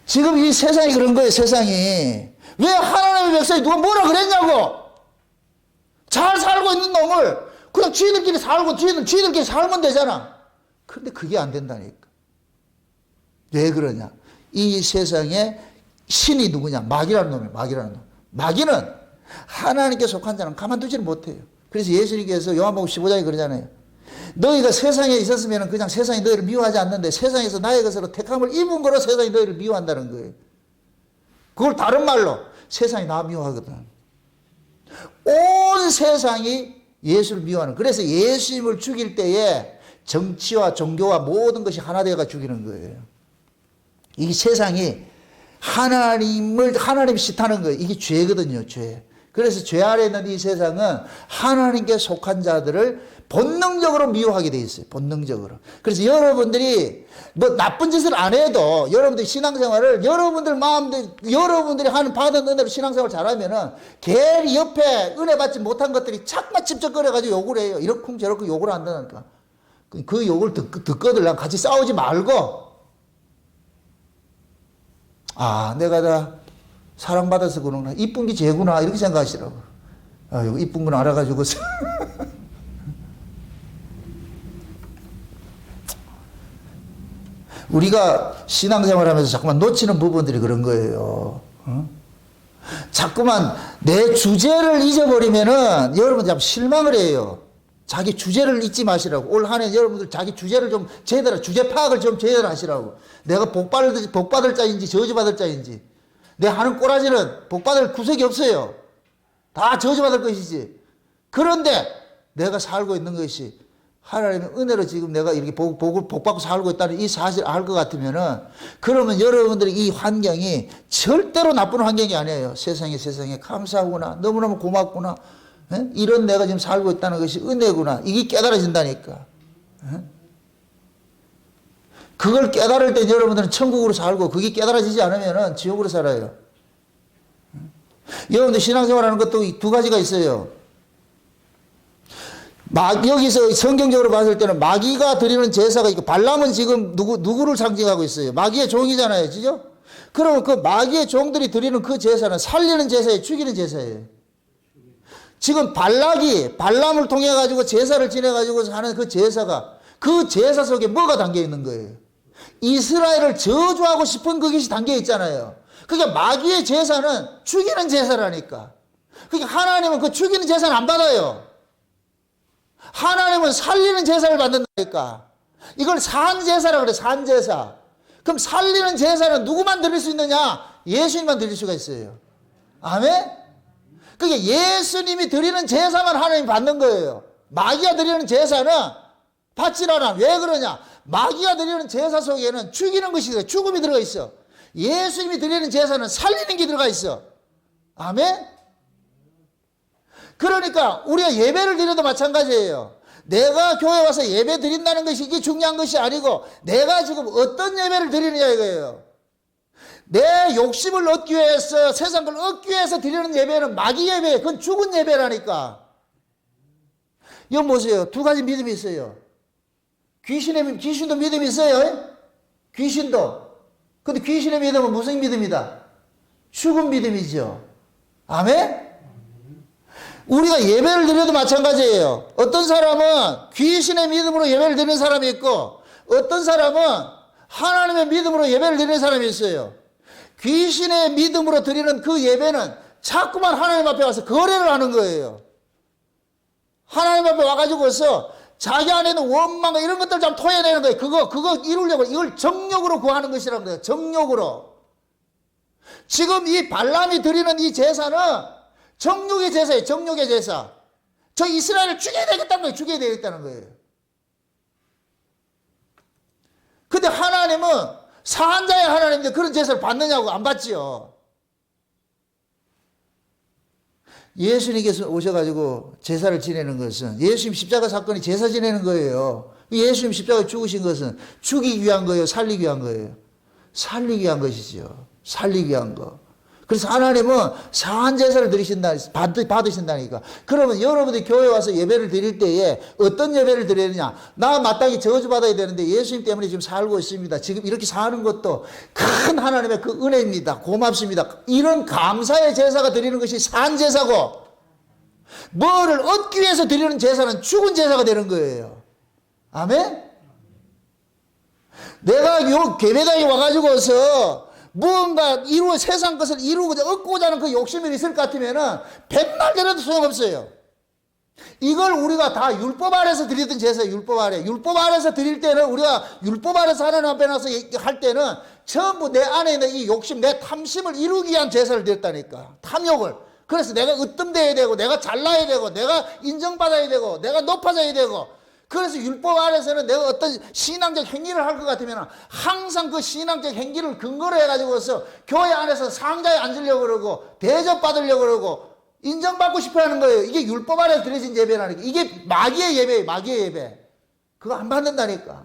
지금 이 세상이 그런 거예요, 세상이. 왜 하나님의 백성이 누가 뭐라 그랬냐고! 잘 살고 있는 놈을 그냥 지들끼리 살고 지들끼리 살면 되잖아. 그런데 그게 안 된다니까. 왜 그러냐? 이 세상에 신이 누구냐? 마귀라는 놈이에요, 마귀라는 놈. 마귀는 하나님께 속한 자는 가만두지를 못해요. 그래서 예수님께서 요한복음 15장에 그러잖아요. 너희가 세상에 있었으면 그냥 세상이 너희를 미워하지 않는데 세상에서 나의 것으로 택함을 입은 거로 세상이 너희를 미워한다는 거예요. 그걸 다른 말로 세상이 나 미워하거든. 온 세상이 예수를 미워하는. 그래서 예수님을 죽일 때에 정치와 종교와 모든 것이 하나 되어가 죽이는 거예요. 이 세상이 하나님 싫다는 거예요. 이게 죄거든요, 죄. 그래서 죄 아래 있는 이 세상은 하나님께 속한 자들을 본능적으로 미워하게 돼 있어요. 본능적으로. 그래서 여러분들이 나쁜 짓을 안 해도 여러분들이 신앙생활을 여러분들이 받은 은혜로 신앙생활 잘하면은 괜히 옆에 은혜 받지 못한 것들이 자꾸만 찝쩍거려가지고 욕을 해요. 이렇쿵 저렇쿵 욕을 한다니까. 그 욕을 듣거들랑 같이 싸우지 말고, 내가 다 사랑받아서 그러구나. 이쁜 게 죄구나. 이렇게 생각하시라고. 이거 이쁜 건 알아가지고. 우리가 신앙생활 하면서 자꾸만 놓치는 부분들이 그런 거예요. 자꾸만 내 주제를 잊어버리면은 여러분 참 실망을 해요. 자기 주제를 잊지 마시라고. 올 한 해 여러분들 자기 주제를 좀 제대로, 주제 파악을 좀 제대로 하시라고. 내가 복 받을 자인지 저주받을 자인지. 내 하는 꼬라지는 복 받을 구석이 없어요. 다 저주받을 것이지. 그런데 내가 살고 있는 것이 하나님의 은혜로 지금 내가 이렇게 복 받고 살고 있다는 이 사실을 알 것 같으면은, 그러면 여러분들의 이 환경이 절대로 나쁜 환경이 아니에요. 세상에 감사하구나. 너무너무 고맙구나. 이런 내가 지금 살고 있다는 것이 은혜구나. 이게 깨달아진다니까. 그걸 깨달을 때 여러분들은 천국으로 살고, 그게 깨달아지지 않으면 지옥으로 살아요. 여러분들 신앙생활 하는 것도 두 가지가 있어요. 여기서 성경적으로 봤을 때는 마귀가 드리는 제사가 있고, 발람은 지금 누구를 상징하고 있어요? 마귀의 종이잖아요. 그죠? 그러면 그 마귀의 종들이 드리는 그 제사는 살리는 제사예요? 죽이는 제사예요? 지금 발람을 통해 가지고 제사를 지내 가지고 하는 그 제사가, 그 제사 속에 뭐가 담겨 있는 거예요? 이스라엘을 저주하고 싶은 그것이 담겨 있잖아요. 그러니까 마귀의 제사는 죽이는 제사라니까. 그러니까 하나님은 그 죽이는 제사는 안 받아요. 하나님은 살리는 제사를 받는다니까. 이걸 산제사라고 그래, 산제사. 그럼 살리는 제사는 누구만 드릴 수 있느냐? 예수님만 드릴 수가 있어요. 아멘? 그러니까 예수님이 드리는 제사만 하나님이 받는 거예요. 마귀가 드리는 제사는 받질 않아. 왜 그러냐? 마귀가 드리는 제사 속에는 죽이는 것이 있어요. 죽음이 들어가 있어. 예수님이 드리는 제사는 살리는 게 들어가 있어. 아멘? 그러니까 우리가 예배를 드려도 마찬가지예요. 내가 교회 와서 예배 드린다는 것이 이게 중요한 것이 아니고, 내가 지금 어떤 예배를 드리느냐 이거예요. 내 욕심을 얻기 위해서, 세상 걸 얻기 위해서 드리는 예배는 마귀 예배, 그건 죽은 예배라니까. 이거 보세요. 두 가지 믿음이 있어요. 귀신도 믿음이 있어요. 귀신도. 근데 귀신의 믿음은 무슨 믿음이다? 죽은 믿음이죠. 아멘? 우리가 예배를 드려도 마찬가지예요. 어떤 사람은 귀신의 믿음으로 예배를 드리는 사람이 있고, 어떤 사람은 하나님의 믿음으로 예배를 드리는 사람이 있어요. 귀신의 믿음으로 드리는 그 예배는 자꾸만 하나님 앞에 와서 거래를 하는 거예요. 하나님 앞에 와가지고서 자기 안에 있는 원망과 이런 것들 좀 토해내는 거예요. 그거 이루려고, 이걸 정욕으로 구하는 것이라는 거예요. 정욕으로. 지금 이 발람이 드리는 이 제사는 정욕의 제사예요. 정욕의 제사. 저 이스라엘을 죽여야 되겠다는 거예요. 죽여야 되겠다는 거예요. 근데 하나님은 사한자의 하나님인데 그런 제사를 받느냐고 안 받지요. 예수님께서 오셔가지고 제사를 지내는 것은, 예수님 십자가 사건이 제사 지내는 거예요. 예수님 십자가에 죽으신 것은 죽이기 위한 거예요? 살리기 위한 거예요? 살리기 위한 것이죠. 살리기 위한 거. 그래서 하나님은 사한 제사를 받으신다니까. 그러면 여러분들이 교회 와서 예배를 드릴 때에 어떤 예배를 드려야 되냐? 나 마땅히 저주받아야 되는데 예수님 때문에 지금 살고 있습니다. 지금 이렇게 사는 것도 큰 하나님의 그 은혜입니다. 고맙습니다. 이런 감사의 제사가 드리는 것이 산 제사고, 뭐를 얻기 위해서 드리는 제사는 죽은 제사가 되는 거예요. 아멘? 내가 요 예배당에 와가지고서 무언가 세상 것을 이루고자 얻고자 하는 그 욕심이 있을 것 같으면은 백날 드려도 소용없어요. 이걸 우리가 다 율법 아래서 드리던 제사예요. 율법 아래. 율법 아래서 드릴 때는, 우리가 율법 아래서 하나님 앞에 나서 할 때는 전부 내 안에 있는 이 욕심, 내 탐심을 이루기 위한 제사를 드렸다니까. 탐욕을. 그래서 내가 으뜸돼야 되고, 내가 잘나야 되고, 내가 인정받아야 되고, 내가 높아져야 되고. 그래서 율법 아래서는 내가 어떤 신앙적 행위를 할 것 같으면 항상 그 신앙적 행위를 근거로 해가지고서 교회 안에서 상자에 앉으려고 그러고, 대접받으려고 그러고, 인정받고 싶어 하는 거예요. 이게 율법 아래서 드려진 예배라니까. 이게 마귀의 예배예요. 마귀의 예배. 그거 안 받는다니까.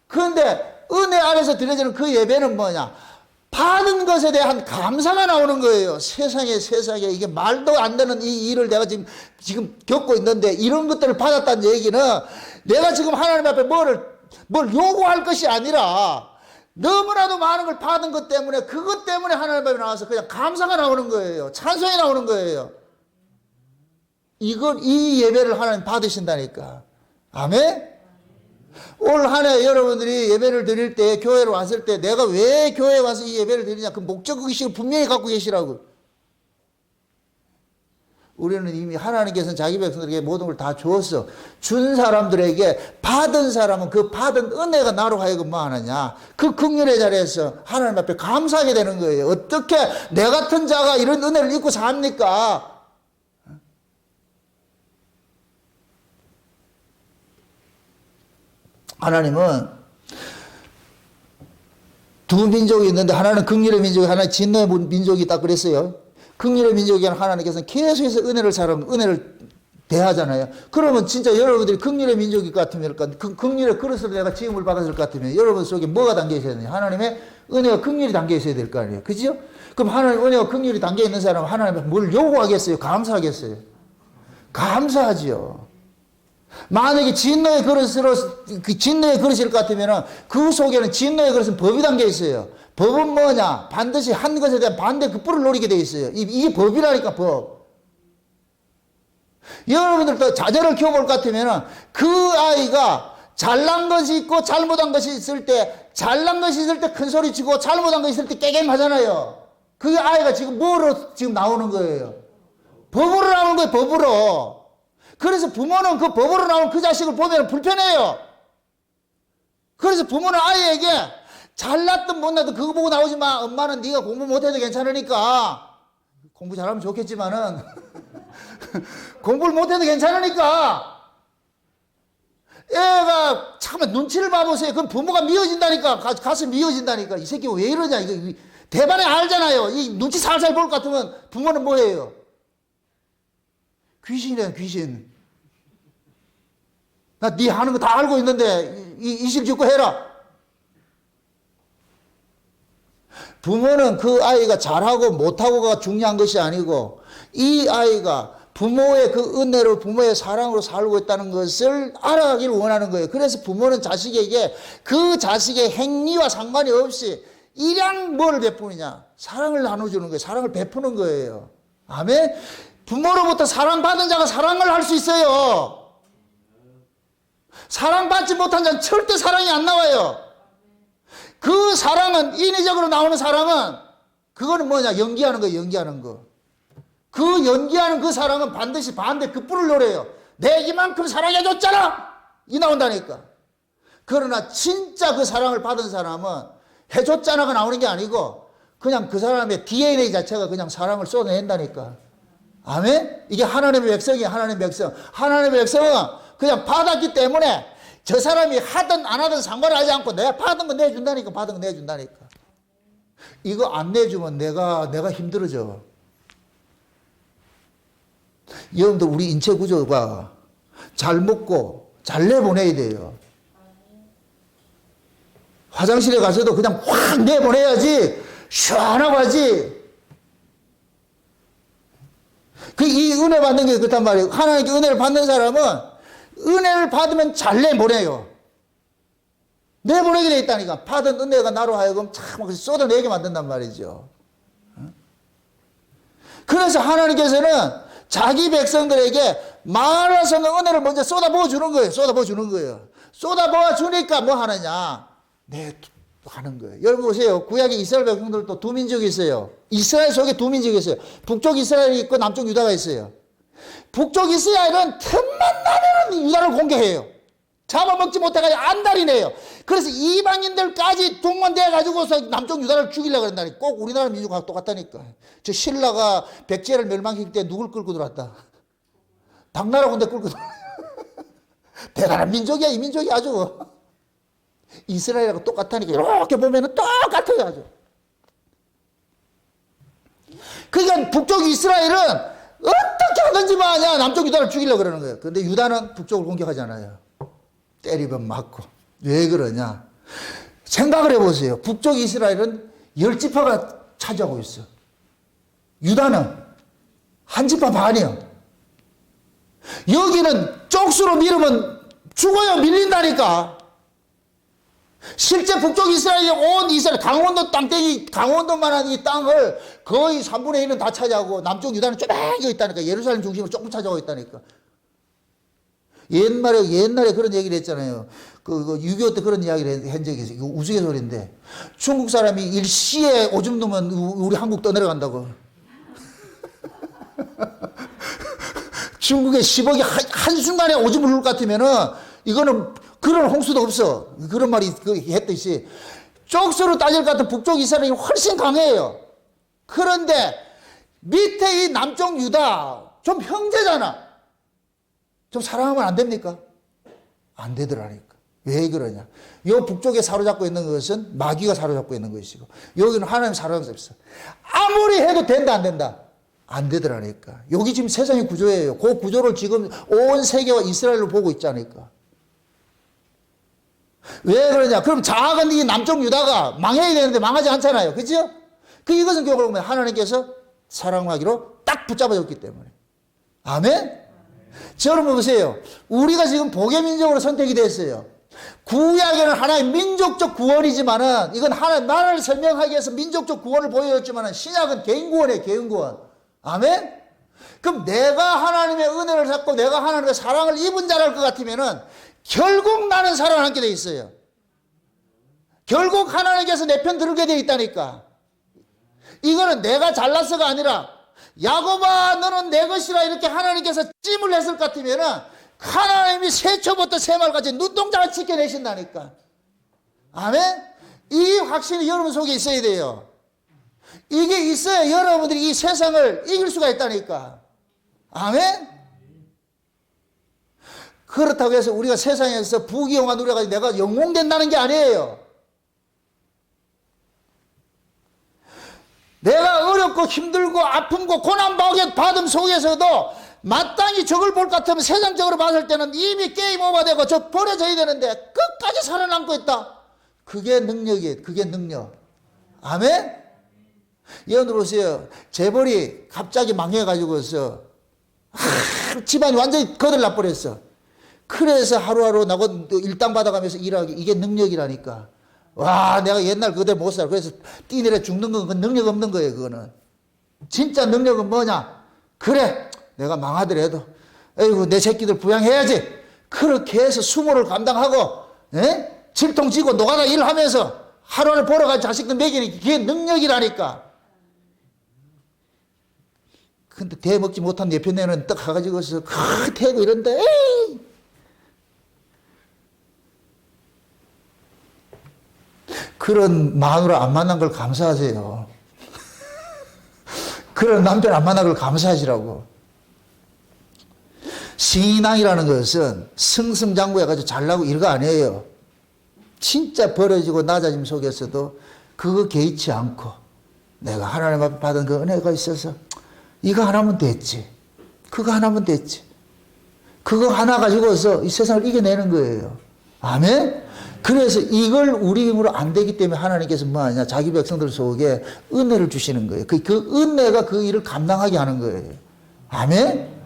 그런데 은혜 아래서 드려지는 그 예배는 뭐냐? 받은 것에 대한 감사가 나오는 거예요. 세상에 이게 말도 안 되는 이 일을 내가 지금 겪고 있는데, 이런 것들을 받았다는 얘기는 내가 지금 하나님 앞에 뭘 요구할 것이 아니라 너무나도 많은 걸 받은 것 때문에, 그것 때문에 하나님 앞에 나와서 그냥 감사가 나오는 거예요. 찬송이 나오는 거예요. 이 예배를 하나님 받으신다니까. 아멘? 올 한 해 여러분들이 예배를 드릴 때, 교회로 왔을 때 내가 왜 교회에 와서 이 예배를 드리냐, 그 목적의식을 분명히 갖고 계시라고. 우리는 이미 하나님께서는 자기 백성들에게 모든 걸 다 주었어. 준 사람들에게 받은 사람은 그 받은 은혜가 나로 하여금 뭐 하느냐, 그 긍휼의 자리에서 하나님 앞에 감사하게 되는 거예요. 어떻게 내 같은 자가 이런 은혜를 입고 삽니까? 하나님은 두 민족이 있는데 하나는 긍휼의 민족이, 하나는 진노의 민족이 딱 그랬어요. 긍휼의 민족에는 하나님께서는 계속해서 은혜를 사랑, 은혜를 대하잖아요. 그러면 진짜 여러분들이 긍휼의 민족일 것 같으면, 그 긍휼의 그릇으로 내가 지음을 받았을 것 같으면 여러분 속에 뭐가 담겨 있어야 되냐? 하나님의 은혜와 긍휼이 담겨 있어야 될 거 아니에요. 그죠? 그럼 하나님 은혜와 긍휼이 담겨 있는 사람은 하나님께 뭘 요구하겠어요? 감사하겠어요? 감사하지요. 만약에 진노의 그릇으로, 그 진노의 그릇일 것 같으면 그 속에는 진노의 그릇은 법이 담겨 있어요. 법은 뭐냐? 반드시 한 것에 대한 반대 급부를 노리게 돼 있어요. 이게 법이라니까, 법. 여러분들도 자녀를 키워볼 것 같으면 그 아이가 잘난 것이 있고 잘못한 것이 있을 때, 잘난 것이 있을 때 큰 소리 치고 잘못한 것이 있을 때 깨갱하잖아요. 그 아이가 지금 뭐로 지금 나오는 거예요? 법으로 나오는 거예요, 법으로. 그래서 부모는 그 법으로 나온 그 자식을 보면 불편해요. 그래서 부모는 아이에게 잘났든 못났든 그거 보고 나오지 마. 엄마는 네가 공부 못해도 괜찮으니까. 공부 잘하면 좋겠지만은 공부를 못해도 괜찮으니까. 애가 참 눈치를 봐보세요. 그럼 부모가 미워진다니까. 가슴 미워진다니까. 이 새끼 왜 이러냐. 이거 대반에 알잖아요. 이 눈치 살살 볼 것 같으면 부모는 뭐예요? 귀신이래, 귀신. 나 네 하는 거 다 알고 있는데 이심 짓고 해라. 부모는 그 아이가 잘하고 못하고가 중요한 것이 아니고 이 아이가 부모의 그 은혜로, 부모의 사랑으로 살고 있다는 것을 알아가기를 원하는 거예요. 그래서 부모는 자식에게 그 자식의 행위와 상관이 없이 일양 뭐를 베푸느냐? 사랑을 나눠주는 거예요. 사랑을 베푸는 거예요. 아멘? 부모로부터 사랑받은 자가 사랑을 할 수 있어요. 사랑받지 못한 자는 절대 사랑이 안 나와요. 그 사랑은, 인위적으로 나오는 사랑은, 그거는 뭐냐? 연기하는 거예요, 연기하는 거. 그 연기하는 그 사랑은 반드시 반대 급부를 노려요. 내 이만큼 사랑해줬잖아! 이 나온다니까. 그러나 진짜 그 사랑을 받은 사람은 해줬잖아가 나오는 게 아니고 그냥 그 사람의 DNA 자체가 그냥 사랑을 쏟아낸다니까. 아멘? 이게 하나님의 백성이에요, 하나님의 백성. 하나님의 백성은 그냥 받았기 때문에 저 사람이 하든 안 하든 상관하지 않고 내가 받은 거 내준다니까, 받은 거 내준다니까. 이거 안 내주면 내가 힘들어져. 여러분들, 우리 인체 구조가 잘 먹고 잘 내보내야 돼요. 화장실에 가서도 그냥 확 내보내야지 시원하고 하지. 이 은혜 받는 게 그렇단 말이에요. 하나님께 은혜를 받는 사람은 은혜를 받으면 잘 내보내요. 내보내게 돼 있다니까. 받은 은혜가 나로 하여금 참 쏟아내게 만든단 말이죠. 그래서 하나님께서는 자기 백성들에게 말아서는 은혜를 먼저 쏟아부어 주는 거예요. 쏟아부어 주는 거예요. 쏟아부어 주니까 뭐 하느냐? 하는 거예요. 여러분 보세요. 구약의 이스라엘 백성들도 두 민족이 있어요. 이스라엘 속에 두 민족이 있어요. 북쪽 이스라엘이 있고 남쪽 유다가 있어요. 북쪽 이스라엘은 틈만 나면 유다를 공격해요. 잡아먹지 못해가지고 안달이네요. 그래서 이방인들까지 동원돼가지고서 남쪽 유다를 죽이려고 그런다니. 꼭 우리나라 민족하고 똑같다니까. 저 신라가 백제를 멸망시킬 때 누굴 끌고 들어왔다? 당나라 군대 끌고 들어왔다. 대단한 민족이야, 이 민족이 아주. 이스라엘하고 똑같다니까. 이렇게 보면은 똑같아요, 아주. 그러니까 북쪽 이스라엘은 어떻게 하든지 마냐 남쪽 유다를 죽이려고 그러는 거예요. 그런데 유다는 북쪽을 공격하잖아요. 때리면 맞고. 왜 그러냐? 생각을 해보세요. 북쪽 이스라엘은 10지파가 차지하고 있어. 유다는 한 지파 반이요. 여기는 쪽수로 밀으면 죽어요. 밀린다니까. 실제 북쪽 이스라엘이 온 이스라엘, 강원도 땅덩이, 강원도만한 이 땅을 거의 3분의 1은 다 차지하고 남쪽 유다는 쪼매겨 있다니까. 예루살렘 중심으로 조금 차지하고 있다니까. 옛날에 그런 얘기를 했잖아요. 그 6.25 때 그런 이야기를 한 적이 있어요. 이거 우스갯소리인데. 중국 사람이 일시에 오줌 누면 우리 한국 떠내려간다고. 중국의 10억이 한순간에 오줌을 누를 것 같으면은 이거는 그런 홍수도 없어. 그런 말이 했듯이. 쪽수로 따질 것 같은 북쪽 이스라엘이 훨씬 강해요. 그런데 밑에 이 남쪽 유다 좀 형제잖아. 좀 사랑하면 안 됩니까? 안 되더라니까. 왜 그러냐? 요 북쪽에 사로잡고 있는 것은 마귀가 사로잡고 있는 것이고 여기는 하나님 사로잡고 있어. 아무리 해도 된다 안 된다? 안 되더라니까. 여기 지금 세상의 구조예요. 그 구조를 지금 온 세계와 이스라엘로 보고 있지 않을까? 왜 그러냐? 그럼 작은 이 남쪽 유다가 망해야 되는데 망하지 않잖아요. 그죠? 이것은 결국 보면 하나님께서 사랑하기로 딱 붙잡아줬기 때문에. 아멘? 여러분 보세요. 우리가 지금 복외민족으로 선택이 됐어요. 구약에는 하나의 민족적 구원이지만은 이건 하나의 나라를 설명하기 위해서 민족적 구원을 보여줬지만은 신약은 개인 구원이에요. 개인 구원. 아멘? 그럼 내가 하나님의 은혜를 잡고 내가 하나님의 사랑을 입은 자랄 것 같으면은 결국 나는 살아남게 돼 있어요. 결국 하나님께서 내 편 들게 돼 있다니까. 이거는 내가 잘나서가 아니라 야곱아 너는 내 것이라 이렇게 하나님께서 찜을 했을 것 같으면은 하나님이 새초부터 새말까지 눈동자를 지켜내신다니까. 아멘? 이 확신이 여러분 속에 있어야 돼요. 이게 있어야 여러분들이 이 세상을 이길 수가 있다니까. 아멘? 그렇다고 해서 우리가 세상에서 부귀영화 누려가지고 내가 영웅된다는 게 아니에요. 내가 어렵고 힘들고 아픔고 고난받음 속에서도 마땅히 적을 볼 것 같으면 세상적으로 봤을 때는 이미 게임 오버되고 저 버려져야 되는데 끝까지 살아남고 있다. 그게 능력이에요. 그게 능력. 아멘? 예를 들어보세요. 재벌이 갑자기 망해가지고서 집안이 완전히 거들나 버렸어. 그래서 하루하루 나고 일당 받아가면서 일하기. 이게 능력이라니까. 와, 내가 옛날 그대로 못 살아. 그래서 뛰내려 죽는 건 그건 능력 없는 거예요, 그거는. 진짜 능력은 뭐냐? 그래, 내가 망하더라도, 에이구, 내 새끼들 부양해야지. 그렇게 해서 수모를 감당하고, 질통 지고 노가다 일을 하면서 하루를 벌어가지고 자식들 먹이는 그게 능력이라니까. 근데 대먹지 못한 내 편에는 딱 가가지고서, 태고 이런데, 에이! 그런 마누라 안 만난 걸 감사하세요. 그런 남편 안 만난 걸 감사하시라고. 신앙이라는 것은 승승장구해가지고 잘나고 이런 거 아니에요. 진짜 벌어지고 낮아짐 속에서도 그거 개의치 않고 내가 하나님 앞에 받은 그 은혜가 있어서 이거 하나면 됐지. 그거 하나면 됐지. 그거 하나 가지고서 이 세상을 이겨내는 거예요. 아멘? 그래서 이걸 우리 힘으로 안 되기 때문에 하나님께서 뭐 하냐. 자기 백성들 속에 은혜를 주시는 거예요. 그 은혜가 그 일을 감당하게 하는 거예요. 아멘?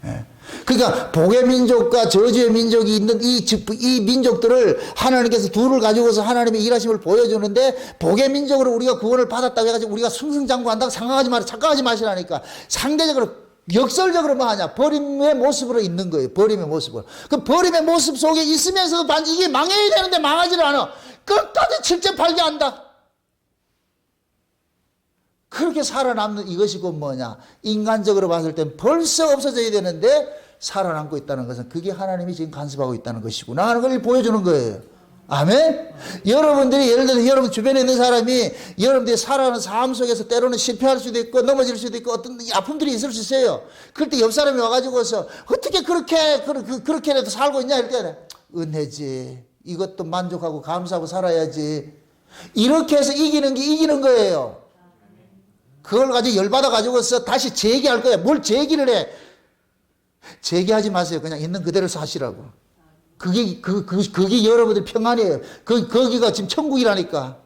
예. 그러니까 복의 민족과 저주의 민족이 있는 이 민족들을 하나님께서 둘을 가지고서 하나님의 일하심을 보여주는데 복의 민족으로 우리가 구원을 받았다고 해가지고 우리가 승승장구한다고 착각하지 마시라니까. 상대적으로 역설적으로 뭐 하냐? 버림의 모습으로 있는 거예요. 버림의 모습으로. 그 버림의 모습 속에 있으면서도 반드시 이게 망해야 되는데 망하지를 않아. 끝까지 7째 8개 한다. 그렇게 살아남는 이것이 곧 뭐냐? 인간적으로 봤을 땐 벌써 없어져야 되는데 살아남고 있다는 것은 그게 하나님이 지금 간섭하고 있다는 것이구나 하는 걸 보여주는 거예요. 아멘? 여러분들이 예를 들어 여러분 주변에 있는 사람이 여러분들이 살아가는 삶 속에서 때로는 실패할 수도 있고 넘어질 수도 있고 어떤 아픔들이 있을 수 있어요. 그럴 때 옆 사람이 와가지고서 어떻게 그렇게라도 살고 있냐 이럴 때 은혜지. 이것도 만족하고 감사하고 살아야지. 이렇게 해서 이기는 게 이기는 거예요. 그걸 가지고 열받아 가지고서 다시 제기할 거예요. 뭘 제기를 해? 제기하지 마세요. 그냥 있는 그대로 사시라고. 그게 여러분들 평안이에요. 거기가 지금 천국이라니까.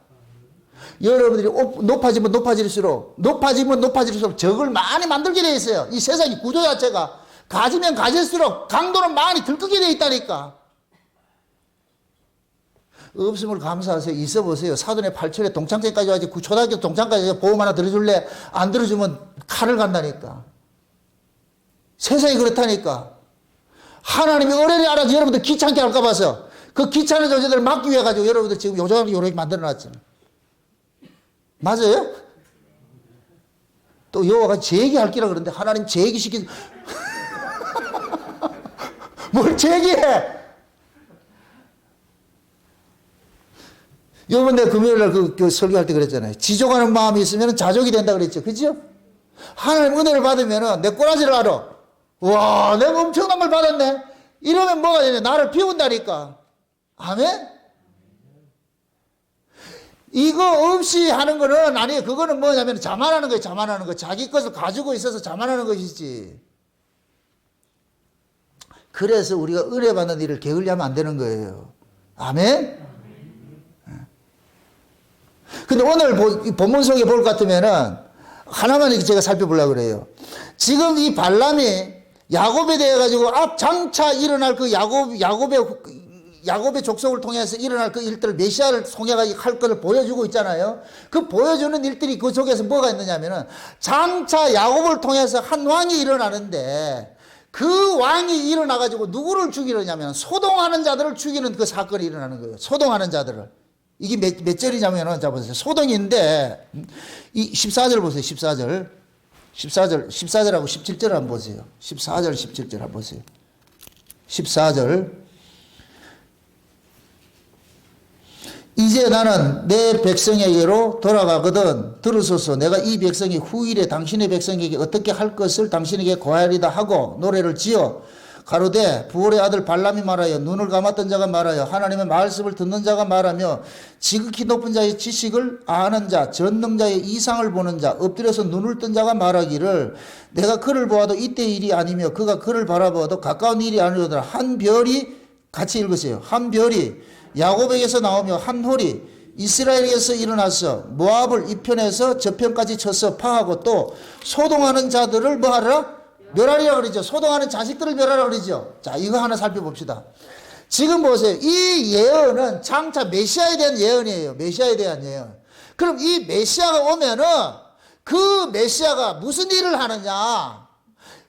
여러분들이 높아지면 높아질수록 적을 많이 만들게 되어 있어요. 이 세상의 구조 자체가. 가지면 가질수록 강도는 많이 들끓게 되어 있다니까. 없음을 감사하세요. 있어 보세요. 사돈의 8철에 동창생까지 와서 초등학교 동창까지 보험 하나 들어줄래? 안 들어주면 칼을 간다니까. 세상이 그렇다니까. 하나님이 어련히 알아서 여러분들 귀찮게 할까 봐서 그 귀찮은 존재들을 막기 위해 가지고 여러분들 지금 요렇게 만들어 놨잖아요. 맞아요? 또 여호와가 제기할 기라 그러는데 하나님 제기시키 뭘 제기해? 요번 내가 금요일날 그 설교할 때 그랬잖아요. 지족하는 마음이 있으면 자족이 된다 그랬죠. 그죠? 하나님 은혜를 받으면 내 꼬라지를 알아. 와, 내가 엄청난 걸 받았네. 이러면 뭐가 되냐? 나를 비운다니까. 아멘? 이거 없이 하는 거는 아니에요. 그거는 뭐냐면 자만하는 거예요. 자만하는 거. 자기 것을 가지고 있어서 자만하는 것이지. 그래서 우리가 은혜 받는 일을 게을리하면 안 되는 거예요. 아멘? 근데 오늘 본문 속에 볼 것 같으면은 하나만 제가 살펴보려고 그래요. 지금 이 발람이 야곱에 대해 가지고 장차 일어날 그 야곱의 족속을 통해서 일어날 그 일들을 메시아를 통해서 할 것을 보여주고 있잖아요. 그 보여주는 일들이 그 속에서 뭐가 있느냐면은 장차 야곱을 통해서 한 왕이 일어나는데 그 왕이 일어나가지고 누구를 죽이느냐면 소동하는 자들을 죽이는 그 사건이 일어나는 거예요. 소동하는 자들을. 이게 몇 절이냐면은, 자 보세요. 소동인데, 이 14절 보세요. 14절하고 17절 한번 보세요. 14절, 17절 한번 보세요. 14절. 이제 나는 내 백성에게로 돌아가거든. 들으소서. 내가 이 백성이 후일에 당신의 백성에게 어떻게 할 것을 당신에게 고하리다 하고 노래를 지어 가로되 부올의 아들 발람이 말하여 눈을 감았던 자가 말하여 하나님의 말씀을 듣는 자가 말하며 지극히 높은 자의 지식을 아는 자 전능자의 이상을 보는 자 엎드려서 눈을 뜬 자가 말하기를 내가 그를 보아도 이때 일이 아니며 그가 그를 바라보아도 가까운 일이 아니오더라. 한 별이 같이 읽으세요. 한 별이 야곱에게서 나오며 한 홀이 이스라엘에게서 일어나서 모압을 이 편에서 저 편까지 쳐서 파하고 또 소동하는 자들을 뭐하라? 멸하리라 그러죠. 소동하는 자식들을 멸하라 그러죠. 자, 이거 하나 살펴봅시다. 지금 보세요. 이 예언은 장차 메시아에 대한 예언이에요. 메시아에 대한 예언. 그럼 이 메시아가 오면은 그 메시아가 무슨 일을 하느냐?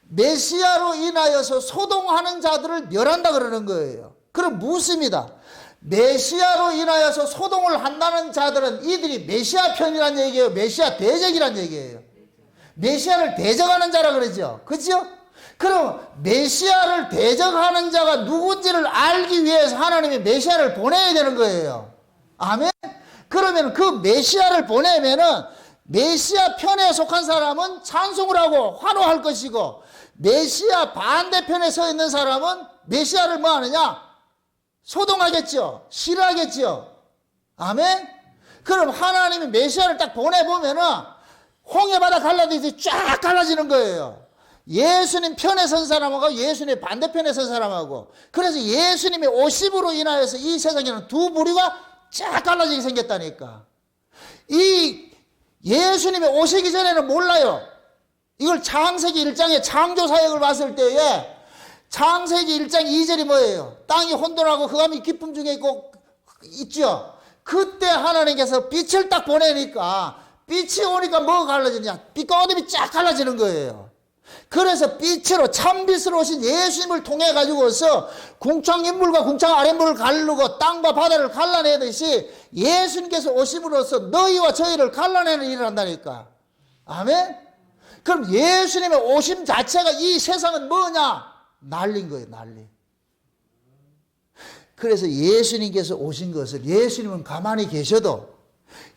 메시아로 인하여서 소동하는 자들을 멸한다 그러는 거예요. 그럼 묻습니다. 메시아로 인하여서 소동을 한다는 자들은 이들이 메시아 편이란 얘기예요? 메시아 대적이란 얘기예요? 메시아를 대적하는 자라 그러죠. 그죠? 그럼 메시아를 대적하는 자가 누군지를 알기 위해서 하나님이 메시아를 보내야 되는 거예요. 아멘? 그러면 그 메시아를 보내면은 메시아 편에 속한 사람은 찬송을 하고 환호할 것이고 메시아 반대편에 서 있는 사람은 메시아를 뭐 하느냐? 소동하겠죠. 싫어하겠죠. 아멘? 그럼 하나님이 메시아를 딱 보내보면은 홍해바다 갈라듯이 쫙 갈라지는 거예요. 예수님 편에 선 사람하고 예수님 반대편에 선 사람하고. 그래서 예수님의 오심으로 인하여서 이 세상에는 두 부류가 쫙 갈라지게 생겼다니까. 이 예수님의 오시기 전에는 몰라요. 이걸 창세기 1장의 창조 사역을 봤을 때에 창세기 1장 2절이 뭐예요? 땅이 혼돈하고 흑암이 깊음 중에 있죠. 그때 하나님께서 빛을 딱 보내니까 빛이 오니까 뭐가 갈라지냐? 빛과 어둠이 쫙 갈라지는 거예요. 그래서 빛으로 참빛으로 오신 예수님을 통해 가지고서 궁창 윗물과 궁창 아랫물을 가르고 땅과 바다를 갈라내듯이 예수님께서 오심으로써 너희와 저희를 갈라내는 일을 한다니까. 아멘? 그럼 예수님의 오심 자체가 이 세상은 뭐냐? 난리인 거예요, 난리. 그래서 예수님께서 오신 것을 예수님은 가만히 계셔도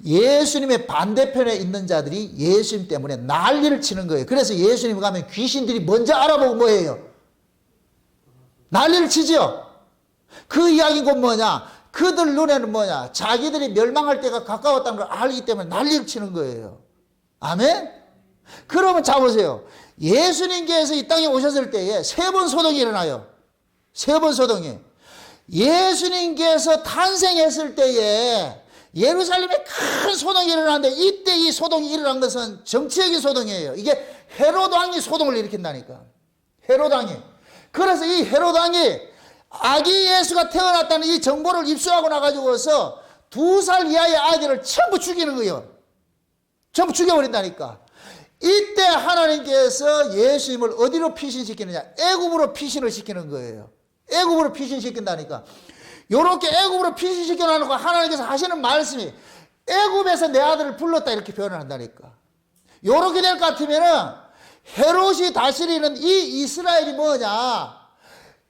예수님의 반대편에 있는 자들이 예수님 때문에 난리를 치는 거예요. 그래서 예수님 가면 귀신들이 먼저 알아보고 뭐예요? 난리를 치죠. 그 이야기는 곧 뭐냐? 그들 눈에는 뭐냐? 자기들이 멸망할 때가 가까웠다는 걸 알기 때문에 난리를 치는 거예요. 아멘? 그러면 자 보세요. 예수님께서 이 땅에 오셨을 때에 세 번 소동이 일어나요. 세 번 소동이. 예수님께서 탄생했을 때에 예루살렘에 큰 소동이 일어나는데 이때 이 소동이 일어난 것은 정치적인 소동이에요. 이게 헤롯 왕이 소동을 일으킨다니까. 헤롯 왕이. 그래서 이 헤롯 왕이 아기 예수가 태어났다는 이 정보를 입수하고 나가지고서 2살 이하의 아이들을 전부 죽이는 거예요. 전부 죽여버린다니까. 이때 하나님께서 예수님을 어디로 피신시키느냐? 애굽으로 피신을 시키는 거예요. 애굽으로 피신시킨다니까. 요렇게 애굽으로 피신시켜 놓고 하나님께서 하시는 말씀이 애굽에서 내 아들을 불렀다 이렇게 표현을 한다니까. 요렇게 될 것 같으면은 헤롯이 다스리는 이 이스라엘이 뭐냐?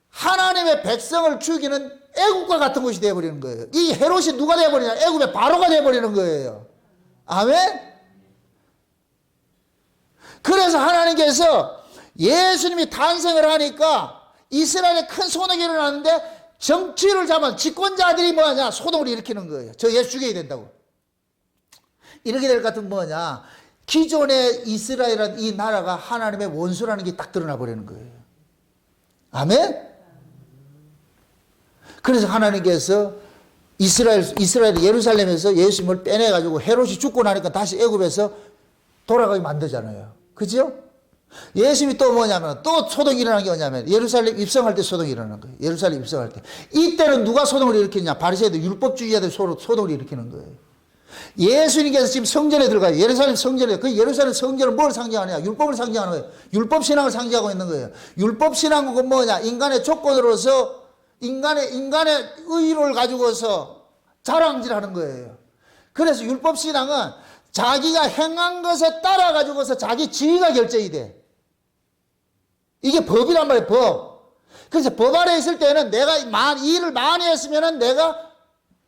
하나님의 백성을 죽이는 애국과 같은 곳이 되어버리는 거예요. 이 헤롯이 누가 되어버리냐? 애국의 바로가 되어버리는 거예요. 아멘? 그래서 하나님께서 예수님이 탄생을 하니까 이스라엘에 큰 소동이 일어나는데 정치를 잡은 집권자들이 뭐냐? 소동을 일으키는 거예요. 저 예수 죽여야 된다고. 이렇게 될 것 같으면 뭐냐? 기존의 이스라엘이라는 이 나라가 하나님의 원수라는 게 딱 드러나 버리는 거예요. 아멘? 그래서 하나님께서 이스라엘 예루살렘에서 예수님을 빼내가지고 헤롯이 죽고 나니까 다시 애굽에서 돌아가게 만들잖아요. 그죠? 예수님이 또 뭐냐면 또 소동이 일어난 게 뭐냐면 예루살렘 입성할 때 소동이 일어난 거예요. 예루살렘 입성할 때. 이때는 누가 소동을 일으키느냐? 바리새인들 율법주의자들 소동을 일으키는 거예요. 예수님께서 지금 성전에 들어가요. 예루살렘 성전에. 그 예루살렘 성전은 뭘 상징하느냐? 율법을 상징하는 거예요. 율법신앙을 상징하고 있는 거예요. 율법신앙은 뭐냐? 인간의 조건으로서 인간의 의를 가지고서 자랑질하는 거예요. 그래서 율법신앙은 자기가 행한 것에 따라 가지고서 자기 지위가 결정이 돼. 이게 법이란 말이에요. 법. 그래서 법 아래 있을 때는 내가 일을 많이 했으면 내가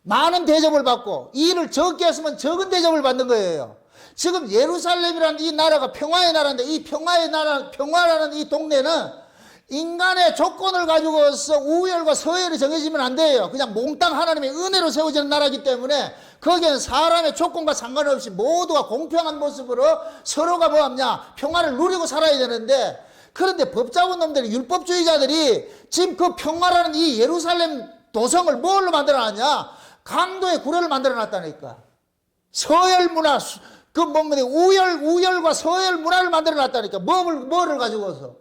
많은 대접을 받고 이 일을 적게 했으면 적은 대접을 받는 거예요. 지금 예루살렘이라는 이 나라가 평화의 나라인데 이 평화라는 이 동네는 인간의 조건을 가지고서 우열과 서열이 정해지면 안 돼요. 그냥 몽땅 하나님의 은혜로 세워지는 나라이기 때문에 거기에는 사람의 조건과 상관없이 모두가 공평한 모습으로 서로가 뭐하냐? 평화를 누리고 살아야 되는데 그런데 법 잡은 놈들이 율법주의자들이 지금 그 평화라는 이 예루살렘 도성을 뭘로 만들어놨냐? 강도의 구례를 만들어놨다니까. 서열 문화, 그 뭔가 우열과 서열 문화를 만들어놨다니까. 뭐를 가지고서?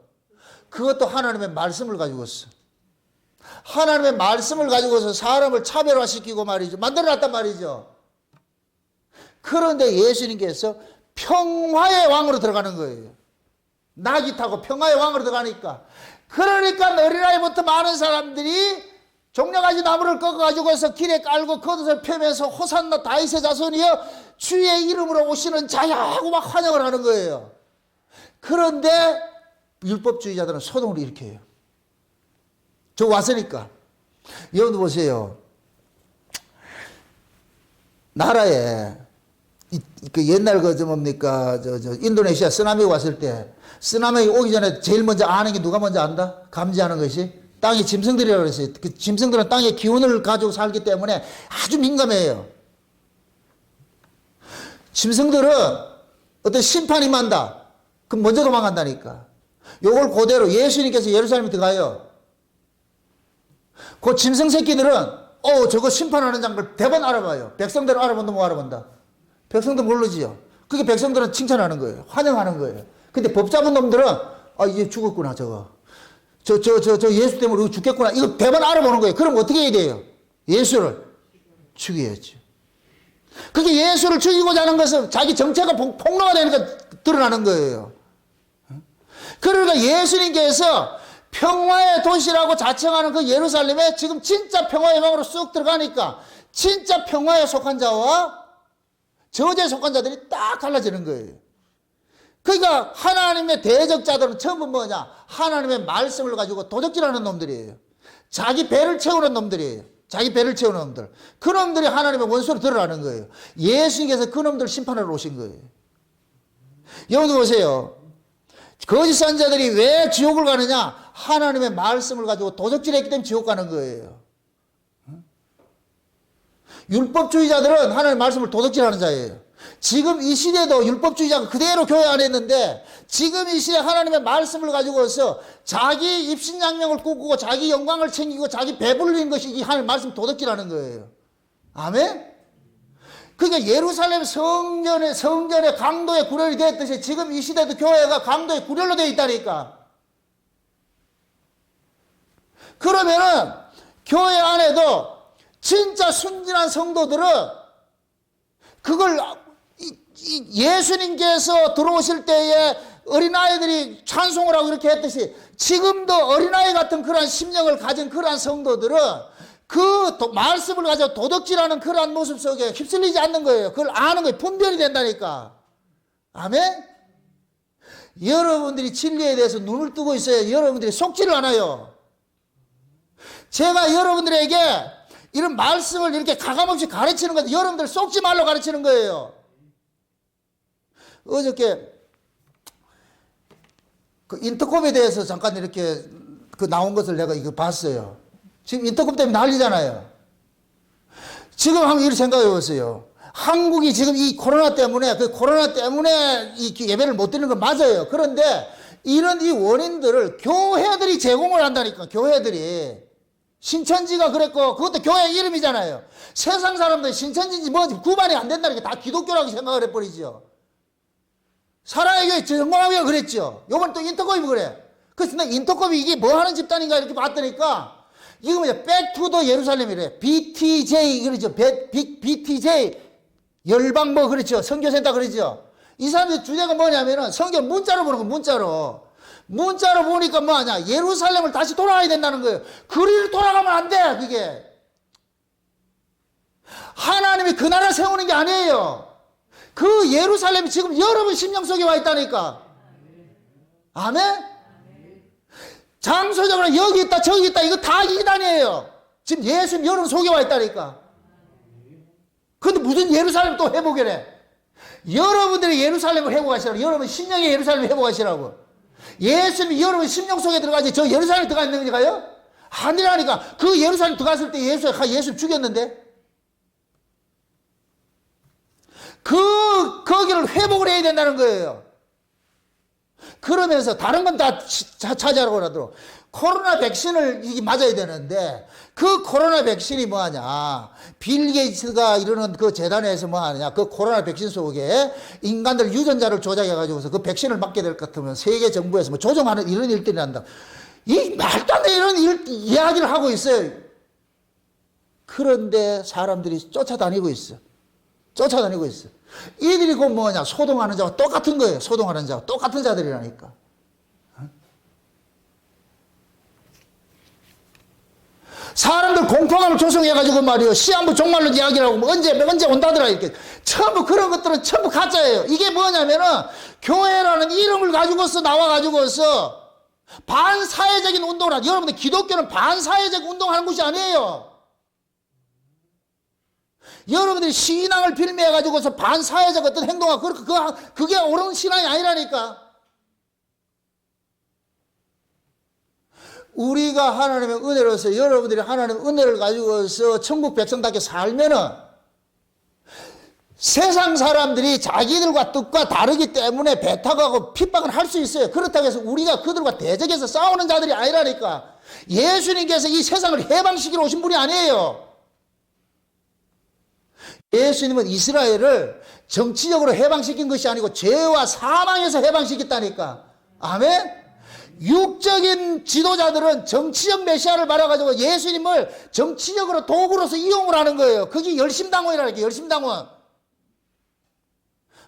그것도 하나님의 말씀을 가지고서. 하나님의 말씀을 가지고서 사람을 차별화시키고 말이죠. 만들어놨단 말이죠. 그런데 예수님께서 평화의 왕으로 들어가는 거예요. 낙이 타고 평화의 왕으로 들어가니까. 그러니까 어린아이부터 많은 사람들이 종려가지 나무를 꺾어가지고서 길에 깔고 겉옷을 펴면서 호산나 다윗의 자손이여 주의 이름으로 오시는 자야 하고 막 환영을 하는 거예요. 그런데 율법주의자들은 소동을 일으켜요. 저 왔으니까. 여러분 보세요. 나라에 그 옛날 뭡니까 인도네시아 쓰나미 왔을 때 쓰나미 오기 전에 제일 먼저 아는 게 누가 먼저 안다? 감지하는 것이 땅의 짐승들이라고 그랬어요. 그 짐승들은 땅의 기운을 가지고 살기 때문에 아주 민감해요. 짐승들은 어떤 심판이 만다. 그럼 먼저 도망간다니까. 요걸 그대로 예수님께서 예루살렘에 들어가요. 그 짐승 새끼들은 저거 심판하는 장면을 대번 알아봐요. 백성들은 알아본다 못 알아본다. 백성들 모르지요. 그게 백성들은 칭찬하는 거예요. 환영하는 거예요. 근데 법 잡은 놈들은 이제 죽었구나 저거. 저 예수 때문에 우리 죽겠구나. 이거 대번 알아보는 거예요. 그럼 어떻게 해야 돼요? 예수를 죽여야죠. 그게 예수를 죽이고자 하는 것은 자기 정체가 폭로가 되니까 드러나는 거예요. 그러니까 예수님께서 평화의 도시라고 자청하는 그 예루살렘에 지금 진짜 평화의 왕으로 쑥 들어가니까 진짜 평화에 속한 자와 저주에 속한 자들이 딱 갈라지는 거예요. 그러니까 하나님의 대적자들은 전부 뭐냐? 하나님의 말씀을 가지고 도적질하는 놈들이에요. 자기 배를 채우는 놈들이에요. 자기 배를 채우는 놈들. 그 놈들이 하나님의 원수로 드러나는 거예요. 예수님께서 그 놈들 심판하러 오신 거예요. 여기 보세요. 거짓 선자들이 왜 지옥을 가느냐? 하나님의 말씀을 가지고 도적질했기 때문에 지옥 가는 거예요. 율법주의자들은 하나님의 말씀을 도적질하는 자예요. 지금 이 시대도 율법주의자가 그대로 교회 안에 있는데 지금 이 시대 하나님의 말씀을 가지고서 자기 입신양명을 꿈꾸고 자기 영광을 챙기고 자기 배불리는 것이 이 하나님의 말씀 도둑질하는 거예요. 아멘? 그러니까 예루살렘 성전의 강도의 구렬이 되었듯이 지금 이 시대도 교회가 강도의 구렬로 되어 있다니까. 그러면은 교회 안에도 진짜 순진한 성도들은 그걸 예수님께서 들어오실 때에 어린아이들이 찬송을 하고 이렇게 했듯이 지금도 어린아이 같은 그러한 심령을 가진 그러한 성도들은 그 말씀을 가지고 도덕질하는 그러한 모습 속에 휩쓸리지 않는 거예요. 그걸 아는 거예요. 분별이 된다니까. 아멘? 여러분들이 진리에 대해서 눈을 뜨고 있어야 여러분들이 속지를 않아요. 제가 여러분들에게 이런 말씀을 이렇게 가감없이 가르치는 것도 여러분들 속지 말로 가르치는 거예요. 어저께 그 인터컵에 대해서 잠깐 이렇게 그 나온 것을 내가 이거 봤어요. 지금 인터컵 때문에 난리잖아요. 지금 한번 이렇게 생각해 보세요. 한국이 지금 이 코로나 때문에 이 예배를 못 드리는 건 맞아요. 그런데 이런 이 원인들을 교회들이 제공을 한다니까. 교회들이. 신천지가 그랬고 그것도 교회 이름이잖아요. 세상 사람들 신천지인지 뭐지 구분이 안 된다니까. 다 기독교라고 생각을 해버리죠. 사랑의 교회 정광훈이가 그랬죠. 요번 또 인터컵이 그래. 그래서 나 인터컵이 이게 뭐 하는 집단인가 이렇게 봤더니까 이거 뭐냐 백투더 예루살렘이래. BTJ 그러죠. BTJ 열방 뭐 그렇죠. 선교센터 그러죠. 이 사람들 주제가 뭐냐면은 성경 문자로 보는 거 문자로 보니까 뭐하냐 예루살렘을 다시 돌아가야 된다는 거예요. 그리로 돌아가면 안 돼. 그게 하나님이 그 나라 세우는 게 아니에요. 그 예루살렘이 지금 여러분 심령 속에 와 있다니까. 아멘? 장소적으로 여기 있다 저기 있다 이거 다 이단이에요. 지금 예수님 여러분 속에 와 있다니까. 근데 무슨 예루살렘 또 회복이래. 여러분들이 예루살렘을 회복하시라고. 여러분 심령의 예루살렘을 회복하시라고. 예수님이 여러분 심령 속에 들어가지 저 예루살렘에 들어가 있는 거니까요? 아니라니까. 그 예루살렘 들어갔을 때 예수님 죽였는데 거기를 회복을 해야 된다는 거예요. 그러면서 다른 건 다 차지하라고 하더라도 코로나 백신을 이게 맞아야 되는데 그 코로나 백신이 뭐하냐 빌 게이츠가 이러는 그 재단에서 뭐하냐 그 코로나 백신 속에 인간들 유전자를 조작해 가지고서 그 백신을 맞게 될 것 같으면 세계 정부에서 뭐 조종하는 이런 일들이 난다. 이 말도 안 되는 이런 이야기를 하고 있어요. 그런데 사람들이 쫓아다니고 있어. 이들이 곧 뭐냐 소동하는 자와 똑같은 거예요. 소동하는 자와 똑같은 자들이라니까. 사람들 공포감을 조성해가지고 말이요 시한부 종말론 이야기를 하고 뭐 언제 온다더라 이렇게 전부 그런 것들은 전부 가짜예요. 이게 뭐냐면은 교회라는 이름을 가지고서 나와가지고서 반사회적인 운동을 하죠. 여러분들 기독교는 반사회적 운동하는 것이 아니에요. 여러분들이 신앙을 빌미해가지고서 반사회적 어떤 행동하고 그게 옳은 신앙이 아니라니까. 우리가 하나님의 은혜로서 여러분들이 하나님의 은혜를 가지고서 천국 백성답게 살면은 세상 사람들이 자기들과 뜻과 다르기 때문에 배타가고 핍박을 할 수 있어요. 그렇다고 해서 우리가 그들과 대적해서 싸우는 자들이 아니라니까. 예수님께서 이 세상을 해방시키러 오신 분이 아니에요. 예수님은 이스라엘을 정치적으로 해방시킨 것이 아니고 죄와 사망에서 해방시켰다니까. 아멘? 육적인 지도자들은 정치적 메시아를 말아가지고 예수님을 정치적으로 도구로서 이용을 하는 거예요. 그게 열심당원이라니까. 열심당원.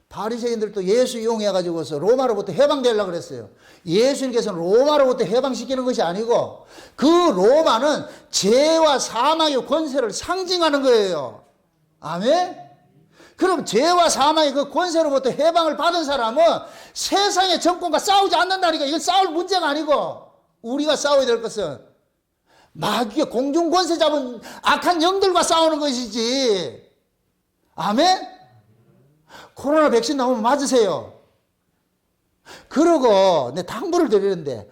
바리새인들도 예수 이용해가지고서 로마로부터 해방되려고 그랬어요. 예수님께서는 로마로부터 해방시키는 것이 아니고 그 로마는 죄와 사망의 권세를 상징하는 거예요. 아멘? 그럼 죄와 사망의 그 권세로부터 해방을 받은 사람은 세상의 정권과 싸우지 않는다니까. 이건 싸울 문제가 아니고 우리가 싸워야 될 것은 마귀의 공중 권세 잡은 악한 영들과 싸우는 것이지. 아멘? 코로나 백신 나오면 맞으세요. 그러고 내 당부를 드리는데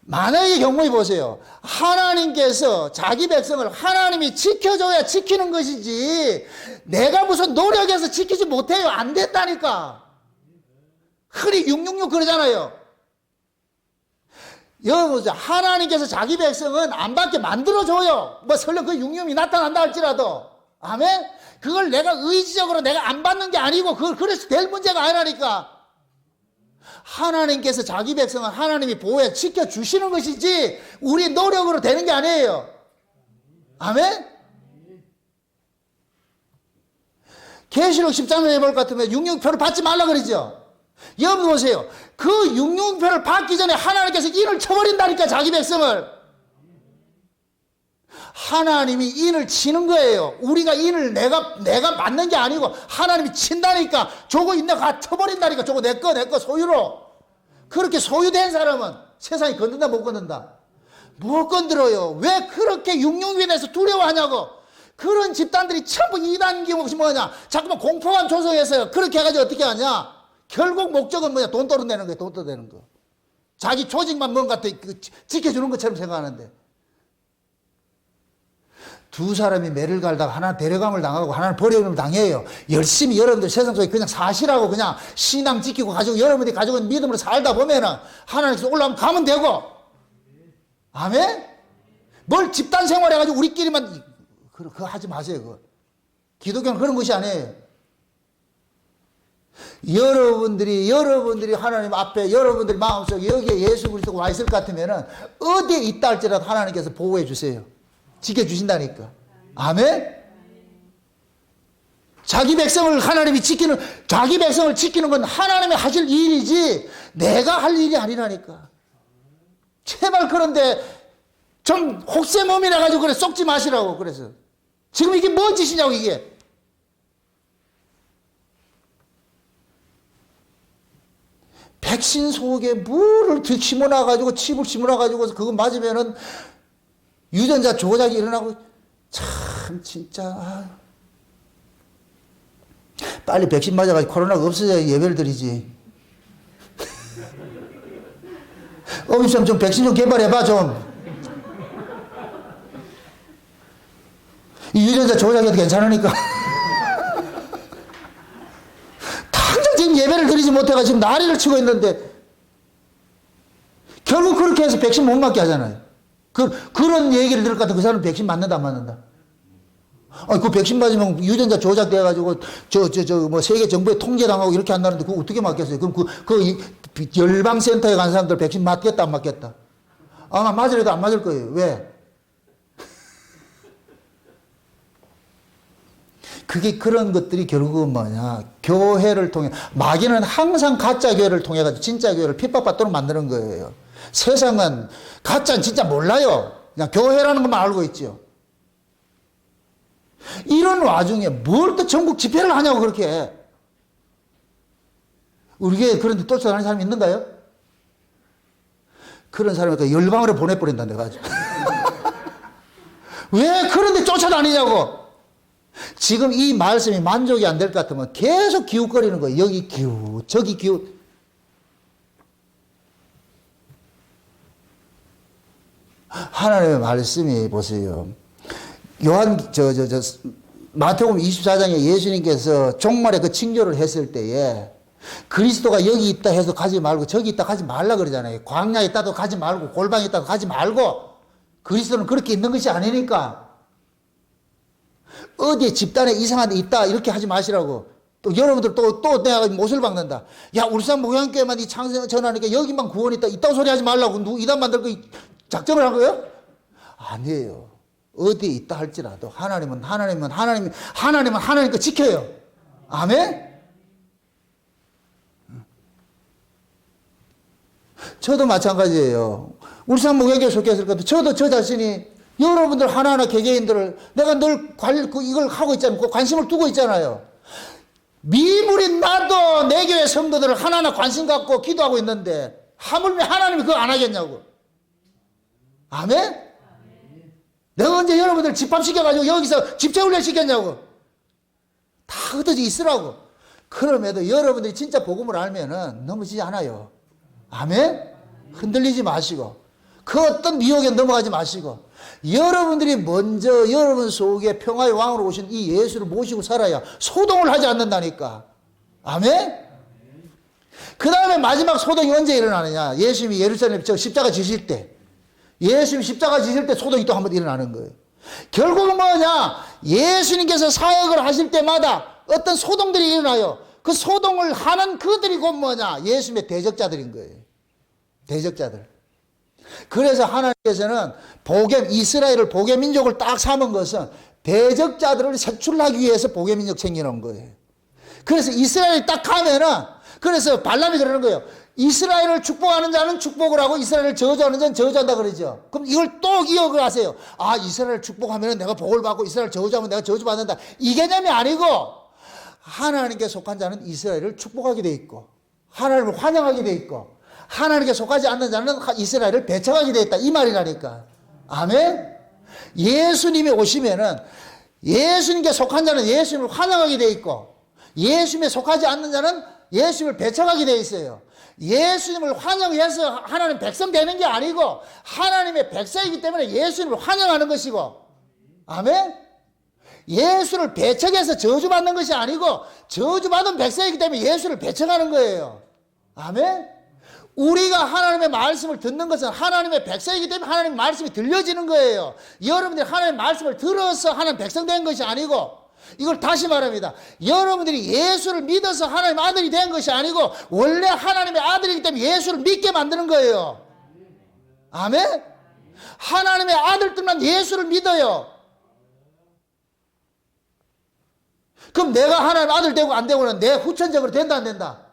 만약의 경우에 보세요. 하나님께서 자기 백성을 하나님이 지켜줘야 지키는 것이지 내가 무슨 노력해서 지키지 못해요. 안 된다니까. 흔히 666 그러잖아요. 여러분 하나님께서 자기 백성은 안 받게 만들어줘요. 뭐 설령 그 666이 나타난다 할지라도. 아멘? 그걸 내가 의지적으로 내가 안 받는 게 아니고 그래서 될 문제가 아니라니까. 하나님께서 자기 백성은 하나님이 보호해 지켜주시는 것이지 우리 노력으로 되는 게 아니에요. 아멘? 계시록 10장을 해볼 것 같으면 육령표를 받지 말라 그러죠. 여러분 보세요. 그 육령표를 받기 전에 하나님께서 인을 쳐버린다니까, 자기 백성을. 하나님이 인을 치는 거예요. 우리가 인을 내가 맞는 게 아니고 하나님이 친다니까. 저거 있나 쳐버린다니까. 저거 내 거 소유로. 그렇게 소유된 사람은 세상이 건든다 못 건든다? 못 건드려요. 왜 그렇게 육령표에 대해서 두려워하냐고. 그런 집단들이 전부 이단기 뭐냐, 자꾸만 공포감 조성해서 그렇게 해가지고 어떻게 하냐. 결국 목적은 뭐냐, 돈 떨어내는 거예요. 돈 떨어내는 거. 자기 조직만 뭔가 지켜주는 것처럼 생각하는데, 두 사람이 매를 갈다가 하나는 데려감을 당하고 하나는 버림을 당해요. 열심히 여러분들 세상 속에 그냥 사시라고 그냥 신앙 지키고 가지고 여러분들이 가지고 있는 믿음으로 살다 보면은 하나님께서 올라오면 가면 되고. 아멘? 뭘 집단 생활 해가지고 우리끼리만, 그거 하지 마세요. 그거. 기독교는 그런 것이 아니에요. 여러분들이 하나님 앞에 여러분들 마음속에 여기에 예수 그리스도가 와 있을 것 같으면은 어디에 있다 할지라도 하나님께서 보호해 주세요. 지켜주신다니까. 아멘? 자기 백성을 지키는 건 하나님이 하실 일이지 내가 할 일이 아니라니까. 제발 그런데 좀 혹세무민해 가지고 그래 속지 마시라고. 그래서 지금 이게 뭔 짓이냐고. 이게 백신 속에 물을 심어놔가지고 칩을 심어놔가지고 그거 맞으면은 유전자 조작이 일어나고. 참 진짜 빨리 백신 맞아가지고 코로나가 없어져야 예배를 드리지. 어미쌤 좀 백신 좀 개발해봐 좀. 이 유전자 조작해도 괜찮으니까. 당장 지금 예배를 드리지 못해가 지금 난리를 치고 있는데 결국 그렇게 해서 백신 못 맞게 하잖아요. 그런 얘기를 들을 것 같아. 그 사람 백신 맞는다 안 맞는다? 그 백신 맞으면 유전자 조작돼가지고 뭐 세계 정부에 통제당하고 이렇게 한다는데 그거 어떻게 맞겠어요? 그럼 그 열방센터에 간 사람들 백신 맞겠다 안 맞겠다? 아마 맞으려도 안 맞을 거예요. 왜? 그게 그런 것들이 결국은 뭐냐, 교회를 통해, 마귀는 항상 가짜 교회를 통해 가지고 진짜 교회를 핍박받도록 만드는 거예요. 세상은 가짜는 진짜 몰라요. 그냥 교회라는 것만 알고 있죠. 이런 와중에 뭘 또 전국 집회를 하냐고 그렇게. 우리 교회에 그런데 쫓아다니는 사람이 있는가요? 그런 사람을 열방으로 보내버린다 내가 아주. 왜 그런데 쫓아다니냐고. 지금 이 말씀이 만족이 안 될 것 같으면 계속 기웃거리는 거예요. 여기 기웃, 저기 기웃. 하나님의 말씀이 보세요. 마태복음 24장에 예수님께서 종말에 그 징조를 했을 때에 그리스도가 여기 있다 해서 가지 말고 저기 있다 가지 말라 그러잖아요. 광야에 있다도 가지 말고 골방에 있다도 가지 말고. 그리스도는 그렇게 있는 것이 아니니까. 어디에 집단에 이상한 데 있다 이렇게 하지 마시라고. 또 여러분들 또 내가 못을 박는다. 야, 울산 목양교회만 이 창세 전하니까 여기만 구원이 있다고 소리 하지 말라고. 누구 이단 만들 거 작정을 한 거예요? 아니에요. 어디에 있다 할지라도 하나님은 하나님 거 지켜요. 아멘? 저도 마찬가지예요. 울산 목양교회 속했을 것도 저도 저 자신이 여러분들 하나하나 개개인들을 내가 늘 이걸 하고 있잖아요. 관심을 두고 있잖아요. 미물인 나도 내 교회 성도들을 하나하나 관심 갖고 기도하고 있는데 하물며 하나님이 그거 안 하겠냐고. 아멘? 내가 언제 여러분들 집합시켜가지고 여기서 집체훈련 시켰냐고. 다 흩어져 있으라고. 그럼에도 여러분들이 진짜 복음을 알면은 넘어지지 않아요. 아멘? 흔들리지 마시고 그 어떤 미혹에 넘어가지 마시고 여러분들이 먼저 여러분 속에 평화의 왕으로 오신 이 예수를 모시고 살아야 소동을 하지 않는다니까. 아멘? 그 다음에 마지막 소동이 언제 일어나느냐. 예수님이 예루살렘 십자가 지실 때, 예수님 십자가 지실 때 소동이 또 한 번 일어나는 거예요. 결국은 뭐냐, 예수님께서 사역을 하실 때마다 어떤 소동들이 일어나요. 그 소동을 하는 그들이 곧 뭐냐, 예수님의 대적자들인 거예요. 대적자들. 그래서 하나님께서는 이스라엘을 복외민족을 딱 삼은 것은 대적자들을 색출하기 위해서 복외민족 챙겨놓은 거예요. 그래서 이스라엘이 딱 가면은, 그래서 발람이 그러는 거예요. 이스라엘을 축복하는 자는 축복을 하고 이스라엘을 저주하는 자는 저주한다 그러죠. 그럼 이걸 또 기억을 하세요. 아, 이스라엘을 축복하면 내가 복을 받고 이스라엘을 저주하면 내가 저주받는다. 이 개념이 아니고 하나님께 속한 자는 이스라엘을 축복하게 돼 있고 하나님을 환영하게 돼 있고 하나님께 속하지 않는 자는 이스라엘을 배척하게 돼 있다. 이 말이라니까. 아멘. 예수님이 오시면은 예수님께 속한 자는 예수님을 환영하게 돼 있고 예수님에 속하지 않는 자는 예수님을 배척하게 돼 있어요. 예수님을 환영해서 하나님 백성 되는 게 아니고 하나님의 백성이기 때문에 예수님을 환영하는 것이고, 아멘. 예수를 배척해서 저주받는 것이 아니고 저주받은 백성이기 때문에 예수를 배척하는 거예요. 아멘. 우리가 하나님의 말씀을 듣는 것은 하나님의 백성이기 때문에 하나님의 말씀이 들려지는 거예요. 여러분들이 하나님의 말씀을 들어서 하나님 백성 된 것이 아니고, 이걸 다시 말합니다. 여러분들이 예수를 믿어서 하나님의 아들이 된 것이 아니고 원래 하나님의 아들이기 때문에 예수를 믿게 만드는 거예요. 아멘. 하나님의 아들들만 예수를 믿어요. 그럼 내가 하나님의 아들 되고 안 되고는 내 후천적으로 된다 안 된다?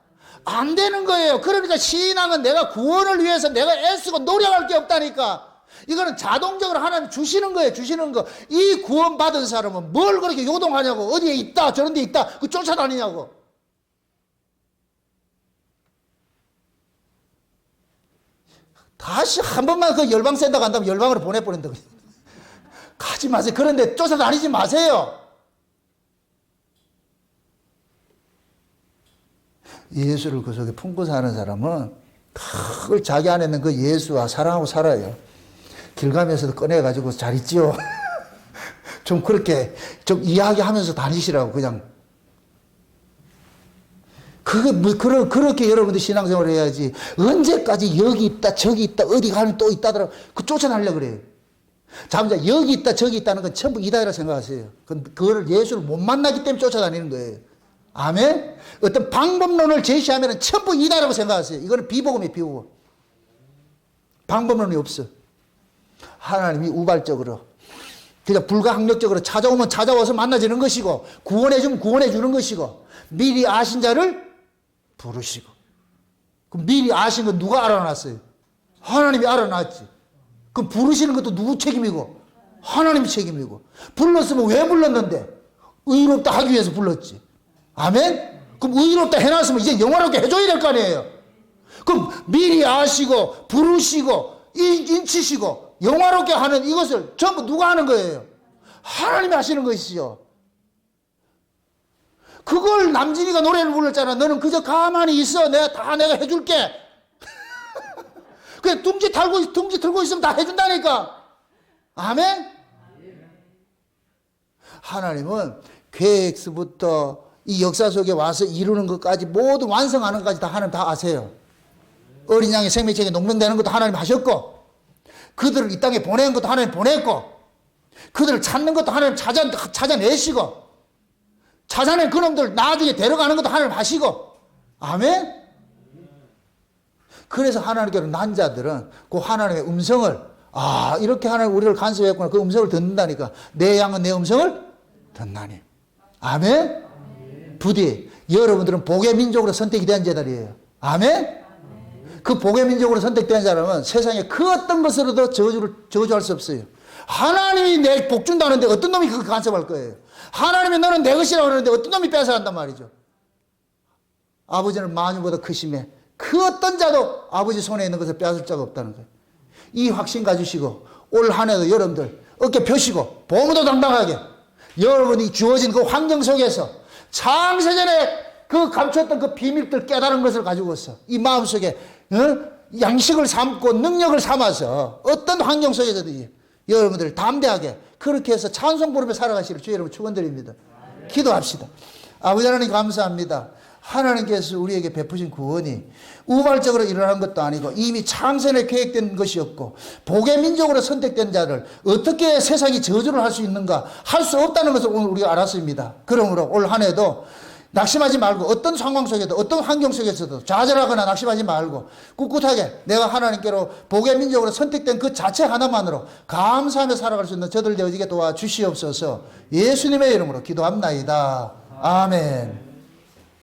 안 되는 거예요. 그러니까 신앙은 내가 구원을 위해서 내가 애쓰고 노력할 게 없다니까. 이거는 자동적으로 하나님 주시는 거예요. 주시는 거. 이 구원 받은 사람은 뭘 그렇게 요동하냐고. 어디에 있다 저런 데 있다 그 쫓아다니냐고. 다시 한 번만 그 열방 센터 간다면 열방으로 보내버린다고. 가지 마세요. 그런데 쫓아다니지 마세요. 예수를 그 속에 품고 사는 사람은 그걸 자기 안에 있는 그 예수와 사랑하고 살아요. 길 가면서도 꺼내가지고 잘 있지요. 좀 그렇게 좀 이야기하면서 다니시라고 그냥. 그렇게 여러분들 신앙생활을 해야지. 언제까지 여기 있다 저기 있다 어디 가면 또 있다더라 그 쫓아다니려고 그래요. 잠자 여기 있다 저기 있다는 건 전부 이다라 생각하세요. 그거를 예수를 못 만나기 때문에 쫓아다니는 거예요. 아멘. 어떤 방법론을 제시하면 전부 이다라고 생각하세요. 이거는 비복음이에요. 비복음. 방법론이 없어. 하나님이 우발적으로 그냥 불가항력적으로 찾아오면 찾아와서 만나지는 것이고 구원해주면 구원해주는 것이고 미리 아신 자를 부르시고. 그럼 미리 아신 건 누가 알아놨어요? 하나님이 알아놨지. 그럼 부르시는 것도 누구 책임이고? 하나님 책임이고. 불렀으면 왜 불렀는데? 의롭다 하기 위해서 불렀지. 아멘? 그럼 의롭다 해놨으면 이제 영원하게 해줘야 될 거 아니에요. 그럼 미리 아시고 부르시고 인치시고 영화롭게 하는 이것을 전부 누가 하는 거예요? 하나님이 하시는 것이죠. 그걸 남진이가 노래를 불렀잖아. 너는 그저 가만히 있어. 내가 해줄게. 그냥 둥지 틀고 있으면 다 해준다니까. 아멘? 하나님은 계획서부터 이 역사 속에 와서 이루는 것까지 모두 완성하는 것까지 다 하나님 다 아세요. 어린 양의 생명책에 농명되는 것도 하나님 하셨고 그들을 이 땅에 보내는 것도 하나님 보냈고 그들을 찾는 것도 하나님 찾아내시고 찾아낸 그놈들 나중에 데려가는 것도 하나님 하시고. 아멘. 그래서 하나님께로 난 자들은 그 하나님의 음성을 이렇게 하나님 우리를 간섭했구나 그 음성을 듣는다니까. 내 양은 내 음성을 듣나니. 아멘. 부디 여러분들은 복의 민족으로 선택이 된 자들이에요. 아멘. 그 복의 민족으로 선택된 사람은 세상에 그 어떤 것으로도 저주할 수 없어요. 하나님이 내 복 준다는데 어떤 놈이 그거 간섭할 거예요. 하나님이 너는 내 것이라고 그러는데 어떤 놈이 뺏어간단 말이죠. 아버지는 만유보다 크심에 그 어떤 자도 아버지 손에 있는 것을 빼앗을 자가 없다는 거예요. 이 확신 가지시고 올 한 해도 여러분들 어깨 펴시고 보무도 당당하게 여러분이 주어진 그 환경 속에서 창세전에 그 감췄던 그 비밀들 깨달은 것을 가지고서 이 마음속에 양식을 삼고 능력을 삼아서 어떤 환경 속에서든지 여러분들 담대하게 그렇게 해서 찬송 부르며 살아가시길 주 여러분 축원드립니다. 기도합시다. 아버지 하나님 감사합니다. 하나님께서 우리에게 베푸신 구원이 우발적으로 일어난 것도 아니고 이미 창세전에 계획된 것이었고 복의 민족으로 선택된 자를 어떻게 세상이 저주를 할 수 있는가 할 수 없다는 것을 오늘 우리가 알았습니다. 그러므로 올 한 해도 낙심하지 말고 어떤 상황 속에도 어떤 환경 속에서도 좌절하거나 낙심하지 말고 꿋꿋하게 내가 하나님께로 복의 민족으로 선택된 그 자체 하나만으로 감사하며 살아갈 수 있는 저들 되어지게 도와주시옵소서. 예수님의 이름으로 기도합나이다. 아멘.